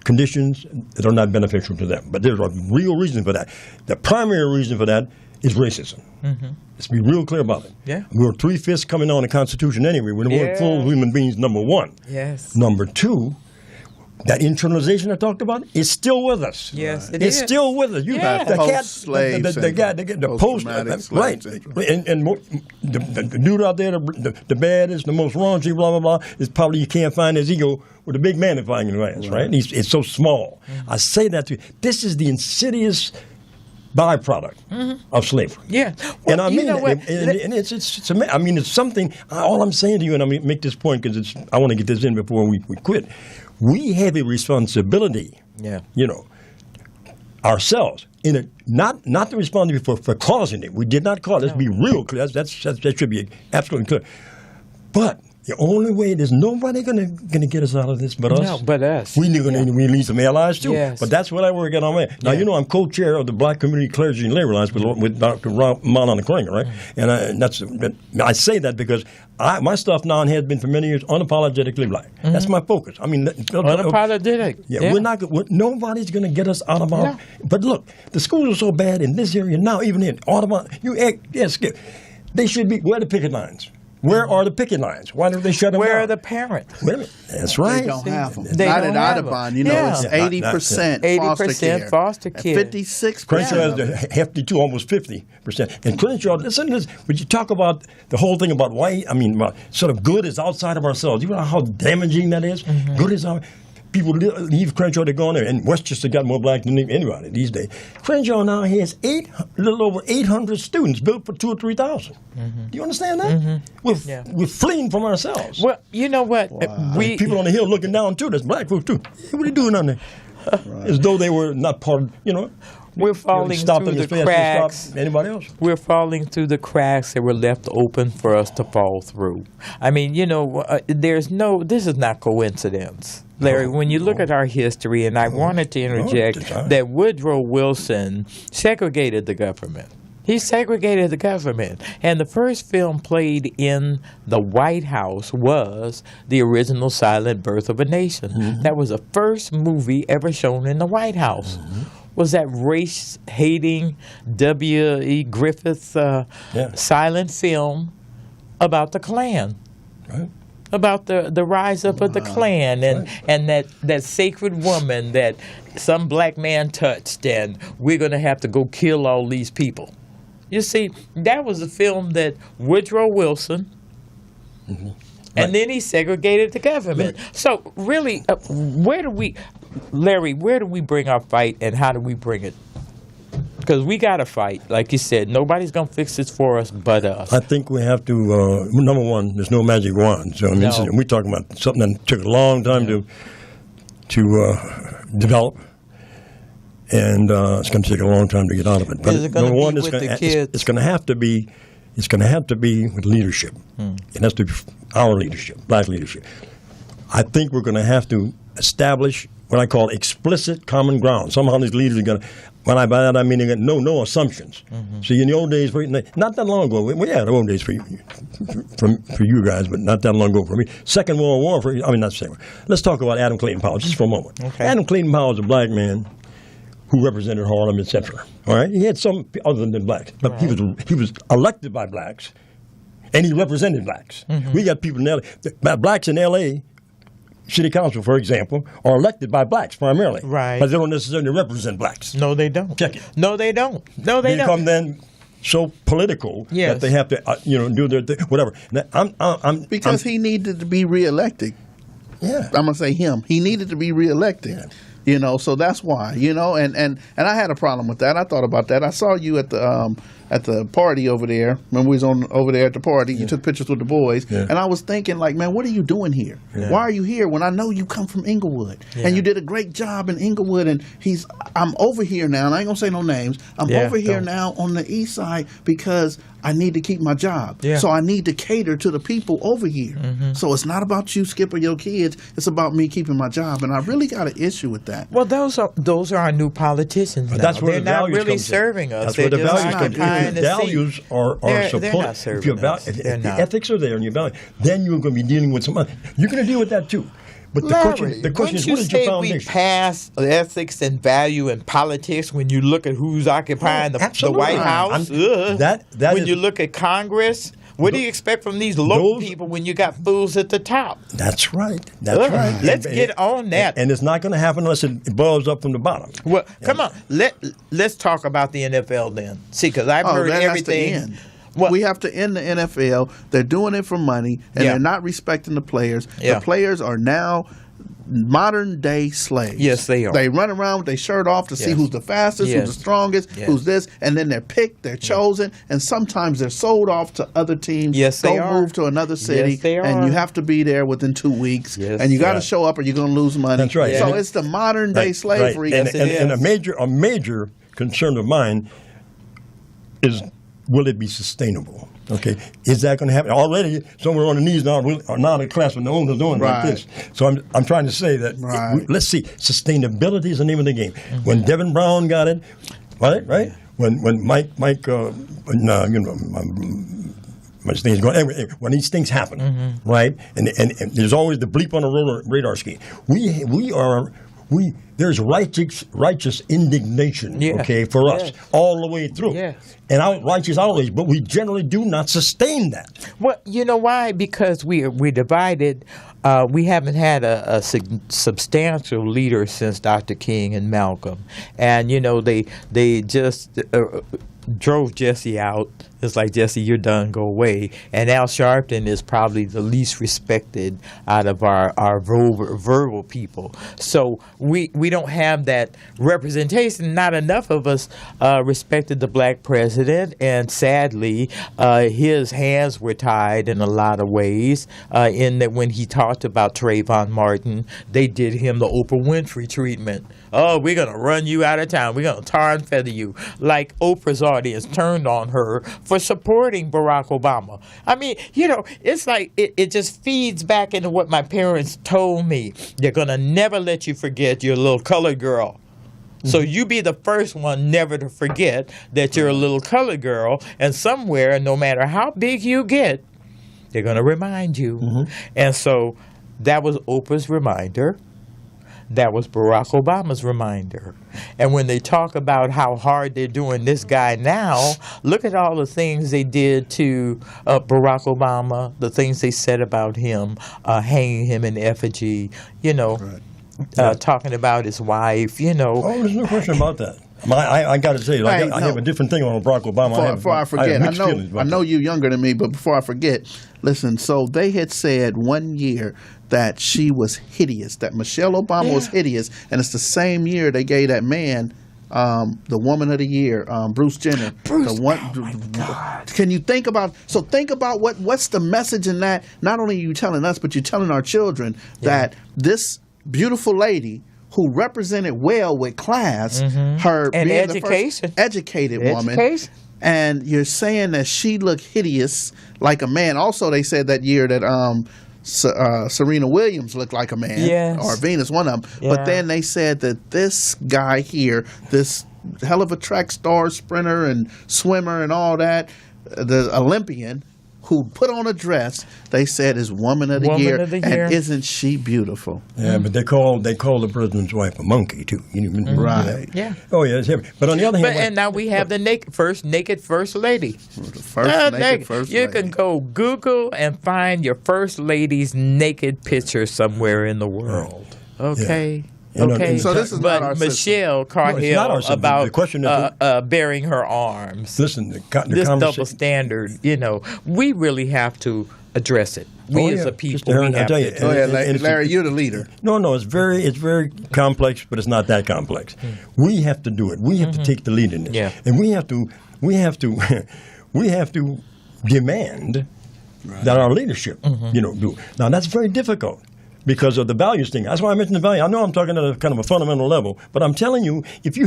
conditions that are not beneficial to them. But there's a real reason for that. The primary reason for that is racism. Mm-hmm. Let's be real clear about it. Yeah. We're 3/5 coming on the Constitution anyway. We're full human beings, number one. Yes. Number two, that internalization I talked about is still with us. Yes, it's still with us. You Yeah. the Post-slave the post right, and the dude out there, the baddest, the most raunchy, blah blah blah, is probably you can't find his ego with a big magnifying glass, right? It's so small. Mm-hmm. I say that to you. This is the insidious byproduct of slavery. Yeah. Well, and I mean, what? and it's I mean, it's something. All I'm saying to you, and I make this point because I want to get this in before we quit. We have a responsibility. Yeah. Ourselves not the responsibility for causing it. We did not cause it. Let's be real clear. That should be absolutely clear. But the only way, there's nobody gonna get us out of this but us. No, but us. We need some allies too. Yes. But that's what I work on. Now, I'm co-chair of the Black Community Clergy and Labor Alliance with Dr. Maulana Kringer, right? And I say that because my stuff now has been for many years unapologetically black. Mm-hmm. That's my focus. I mean, unapologetic. Yeah, nobody's going to get us out of our. No. But look, the schools are so bad in this area now. Even in Audubon, Skip, they should be. Where are the picket lines? Where are the picket lines? Why don't they shut them down? Where are the parents? Wait a minute. That's right. They don't have them. They not don't at have Audubon. them. It's 80% foster care. 56%. Crenshaw is hefty too, almost 50%. And Crenshaw, listen to this. When you talk about the whole thing about sort of good is outside of ourselves. You know how damaging that is? Mm-hmm. Good is outside. People leave Crenshaw to go on there, and Westchester got more black than anybody these days. Crenshaw now has a little over 800 students built for 2,000 or 3,000. Mm-hmm. Do you understand that? Mm-hmm. We're fleeing from ourselves. Well, you know what? Wow. People on the hill looking down too. There's black folks too. What are you doing on there? Right. As though they were not part of. We're falling through the cracks. Anybody else? We're falling through the cracks that were left open for us to fall through. I mean, this is not coincidence. Larry, when you look at our history, and I wanted to interject that Woodrow Wilson segregated the government. He segregated the government. And the first film played in the White House was the original Silent Birth of a Nation. Mm-hmm. That was the first movie ever shown in the White House. Mm-hmm. Was that race-hating W.E. Griffith silent film about the Klan. Right. About the rise up of the Klan and that sacred woman that some black man touched, and we're going to have to go kill all these people. You see, that was a film that Woodrow Wilson, and then he segregated the government. So really, where do we bring our fight, and how do we bring it? Because we got to fight. Like you said, nobody's going to fix this for us but us. I think we have to, number one, there's no magic wand. So, we're talking about something that took a long time to develop. And it's going to take a long time to get out of it. But number one, it's going to have to be with leadership. It has to be our leadership, black leadership. I think we're going to have to establish what I call explicit common ground. Somehow these leaders are going to, by that I mean they got no assumptions. Mm-hmm. See, in the old days, not that long ago, the old days for you guys, but not that long ago for me. Second World War, not second. Let's talk about Adam Clayton Powell just for a moment. Okay. Adam Clayton Powell is a black man who represented Harlem, etc. All right, he had some other than blacks, but he was elected by blacks, and he represented blacks. Mm-hmm. We got people in L.A. Blacks in L.A. city council, for example, are elected by blacks primarily. Right. But they don't necessarily represent blacks. No, they don't. Check it. No, they don't. No, they don't. Become then so political Yes. that they have to, do their thing, whatever. Now, Because he needed to be reelected. yeah. I'm gonna say him. He needed to be reelected. Yeah. So that's why. And I had a problem with that. I thought about that. I saw you at the party over there. When we was over there at the party, you took pictures with the boys, Yeah. and I was thinking, like, man, what are you doing here? Yeah. Why are you here when I know you come from Inglewood Yeah. and you did a great job in Inglewood? And I'm over here now, and I ain't gonna say no names. I'm Yeah, over here don't. now on the east side because I need to keep my job. Yeah. So I need to cater to the people over here. So it's not about you, Skip, or your kids. It's about me keeping my job, and I really got an issue with that. Well, those are our new politicians now. That's where They're the not values really comes in. serving us. That's They're where the just values come in. occupying If the your seat. values are They're supported, not serving if your us. if They're the not. ethics are there and your values, then you're going to be dealing with some other. You're going to deal with that too. But the question is, Wouldn't what is you your say we foundation? pass ethics and value in politics when you look at who's occupying the Absolutely. White House? Ugh. That when is- you look at Congress, what do you expect from these local those- people when you got fools at the top? That's right. That's Ugh. right. Let's get on that. And it's not going to happen unless it boils up from the bottom. Well, come on. Let's talk about the NFL then. See, because I've heard that has to everything. end. Well- We have to end the NFL. They're doing it for money, and Yeah. they're not respecting the players. Yeah. The players are now modern day slaves. Yes, they are. They run around with their shirt off to see Yes. who's the fastest, Yes. who's the strongest, Yes. who's this, and then they're picked, they're chosen, and sometimes they're sold off to other teams. Yes, they Go are. move to another city, Yes, they and are. you have to be there within 2 weeks, Yes. and you got to Yeah. show up or you're going to lose money. That's right. So Yeah. it's the modern day Right, slavery. right. Yes, it And is. a major concern of mine is, will it be sustainable? Okay, is that going to happen? Already, somewhere on the knees now are not a class with the owners doing like Right. this. So I'm trying to say that Right. let's see, sustainability is the name of the game. When Devin Brown got it, right? When Mike, my things going. Anyway, when these things happen, right? And there's always the bleep on the radar screen. There's righteous indignation, Yeah. okay, for us Yes. all the way through, Yes. and righteous outrage. But we generally do not sustain that. Well, you know why? Because we're divided. We haven't had a substantial leader since Dr. King and Malcolm, and they just drove Jesse out. It's like, Jesse, you're done, go away. And Al Sharpton is probably the least respected out of our verbal people. So we don't have that representation. Not enough of us respected the black president, and sadly, his hands were tied in a lot of ways. In that when he talked about Trayvon Martin, they did him the Oprah Winfrey treatment. Oh, we're going to run you out of town. We're going to tar and feather you. Like Oprah's audience turned on her for supporting Barack Obama. I mean, it's like it just feeds back into what my parents told me. They're going to never let you forget your little colored girl. So you be the first one never to forget that you're a little colored girl, and somewhere, no matter how big you get, they're going to remind you. And so that was Oprah's reminder. That was Barack Obama's reminder. And when they talk about how hard they're doing this guy now, look at all the things they did to Barack Obama, the things they said about him, hanging him in effigy, talking about his wife, Oh, there's no question about that. I got to say, Right, I have a different thing on Barack Obama. Before I forget, have mixed feelings about I know that. you're younger than me, but before I forget, listen. So they had said one year that she was hideous, that Michelle Obama was hideous, and it's the same year they gave that man the Woman of the Year, Bruce Jenner. Bruce, the one, oh my God. Can you think about? So think about what's the message in that? Not only are you telling us, but you're telling our children that this beautiful lady, who represented well with class, her And being education. the first educated woman, Education. and you're saying that she looked hideous like a man. Also, they said that year that Serena Williams looked like a man, Yes. or Venus, one of them. Yeah. But then they said that this guy here, this hell of a track star, sprinter, and swimmer, and all that, the Olympian, who put on a dress they said is Woman of the Woman Year, of the Year. and isn't she beautiful? Yeah, but they call the president's wife a monkey too. You know, Right. Yeah. Oh yeah, it's heavy. But on the other hand, And now we have the naked first lady. The first naked first You lady. can go Google and find your first lady's naked picture somewhere in the world. Okay. You know, Okay. so this is but not our system. Michelle No, it's Carhill not our system. about The question is bearing her arms. listen, the This double conversation. standard, we really have to address it. We as a Mr. people, Herron, we I have tell to you, address Go ahead, and it's- Larry. You're the leader. No, it's very complex, but it's not that complex. We have to do it. We have to take the lead in this, Yeah. and we have to we have to demand that our leadership, do. Now that's very difficult because of the values thing. That's why I mentioned the value. I know I'm talking at a kind of a fundamental level, but I'm telling you, if you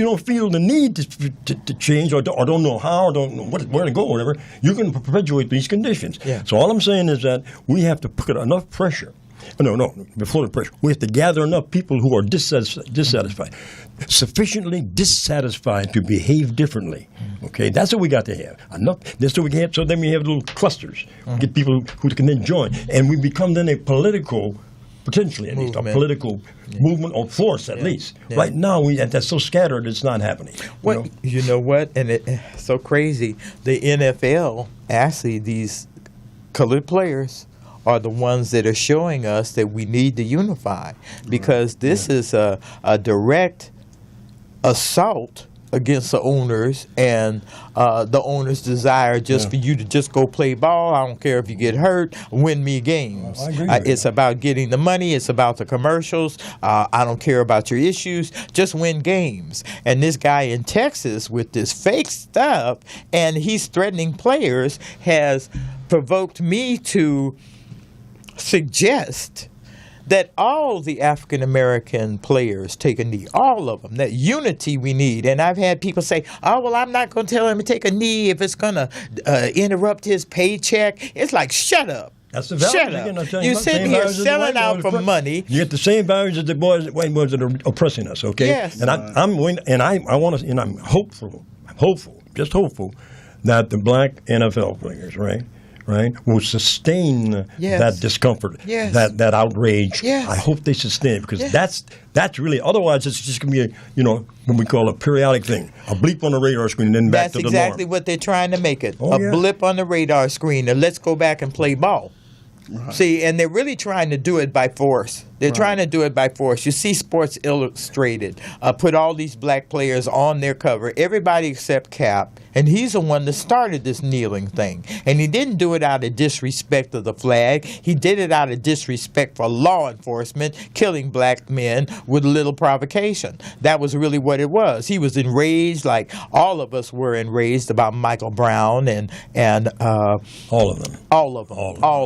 don't feel the need to change or don't know how or don't know where to go or whatever, you can perpetuate these conditions. Yeah. So all I'm saying is that we have to put enough pressure. No, before the pressure, we have to gather enough people who are dissatisfied, sufficiently dissatisfied to behave differently. Okay, that's what we got to have. Enough. That's what we have. So then we have little clusters, get people who can then join, and we become then a political, potentially at least, a Movement. political movement or force at least. Yeah. Right now, that's so scattered, it's not happening. Well, you know what? And it's so crazy. The NFL, actually, these colored players are the ones that are showing us that we need to unify, because this is a direct assault against the owners and the owners' desire just for you to just go play ball. I don't care if you get hurt, win me games. I agree with It's about getting the money. It's about the commercials. I don't care about your issues. Just win games. And this guy in Texas with this fake stuff, and he's threatening players, has provoked me to suggest that all the African American players take a knee, all of them, that unity we need. And I've had people say, oh, well, I'm not going to tell him to take a knee if it's going to interrupt his paycheck. It's like, shut up. That's the values Shut again. up. I'm telling You're you, sitting same here values as the selling white out boys for money. You get the same values as the white boys that are oppressing us. Okay. Yes. And I'm want to, and I'm hopeful, just hopeful, that the black NFL players, right, will sustain Yes. that discomfort, Yes. that outrage. Yes. I hope they sustain it, because Yes. that's really, otherwise it's just going to be what we call a periodic thing, a bleep on the radar screen and then back That's to the exactly norm. what they're trying to make it. Oh, a yeah. blip on the radar screen. And let's go back and play ball. See, and they're really trying to do it by force. They're trying to do it by force. You see Sports Illustrated put all these black players on their cover, everybody except Cap, and he's the one that started this kneeling thing. And he didn't do it out of disrespect of the flag. He did it out of disrespect for law enforcement, killing black men with little provocation. That was really what it was. He was enraged, like all of us were enraged about Michael Brown and All of them. all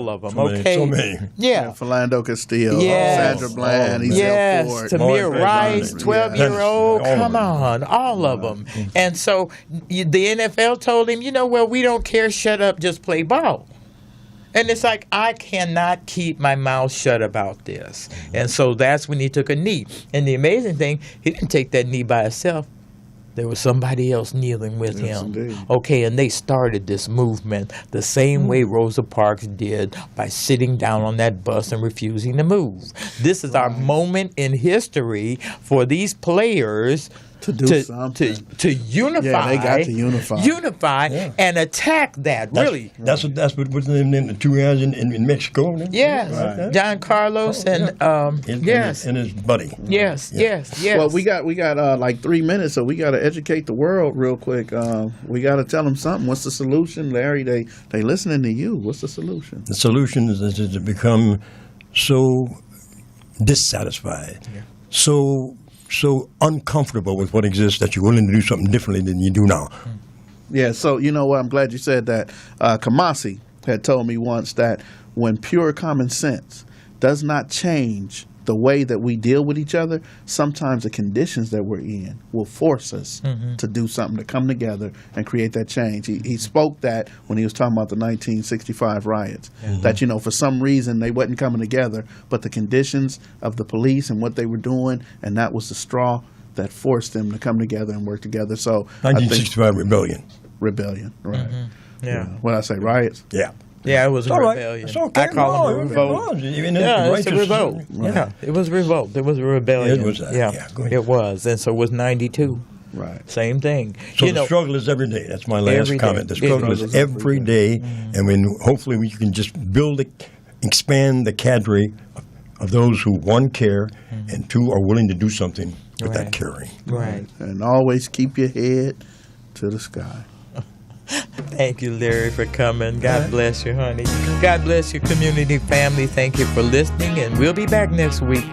of them. So many, Okay. so many. Yeah. Philando Castillo, Yes. Sandra Bland, Ezel Yes, Ford. Tamir Morris Rice, Brown. 12-year-old. Yeah. Come on, all of them. And so the NFL told him, we don't care, shut up, just play ball. And it's like, I cannot keep my mouth shut about this. And so that's when he took a knee. And the amazing thing, he didn't take that knee by himself. There was somebody else kneeling with Yes, him. indeed. Okay, and they started this movement the same way Rosa Parks did, by sitting down on that bus and refusing to move. This is our moment in history for these players To do something. to unify. Yeah, they got to unify. Unify and attack that. Really. That's what was in the two guys in Mexico. Yes. Right. John Carlos and yes. and his buddy. Yes. Well, we got like 3 minutes, so we got to educate the world real quick. We got to tell them something. What's the solution, Larry? They listening to you. What's the solution? The solution is to become so dissatisfied, so uncomfortable with what exists that you're willing to do something differently than you do now. Yeah, so you know what? I'm glad you said that. Kamasi had told me once that when pure common sense does not change the way that we deal with each other, sometimes the conditions that we're in will force us to do something, to come together and create that change. He spoke that when he was talking about the 1965 riots, that, for some reason they wasn't coming together, but the conditions of the police and what they were doing, and that was the straw that forced them to come together and work together. So I think 1965 rebellion. rebellion, right? Yeah. When I say riots, Yeah. Yeah, it was a It's all right. rebellion. It's okay. I call them a No, revolt. Even Yeah, it's a righteous- revolt. Yeah, it was a revolt. It was a rebellion. It was, yeah, go ahead. it was. And so was 92. right? Same thing. So you the know, struggle is every day. That's my last Every day. comment. The struggle It is every day, and when hopefully we can just expand the cadre of those who, one, care, and two, are willing to do something with that Right. caring. right. And always keep your head to the sky. Thank you, Larry, for coming. God bless you, honey. God bless your community family. Thank you for listening, and we'll be back next week.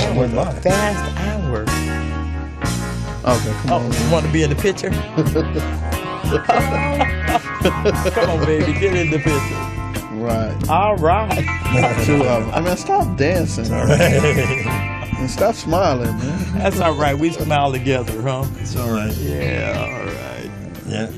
Oh, went by. Fast hour. Okay, come Oh, on. you want to be in the picture? Come on, baby, get in the picture. Right. All right. Two of them. I mean, stop dancing. All right. And stop smiling, man. That's all right. We smile together, huh? It's all right. Yeah, all right. Yeah.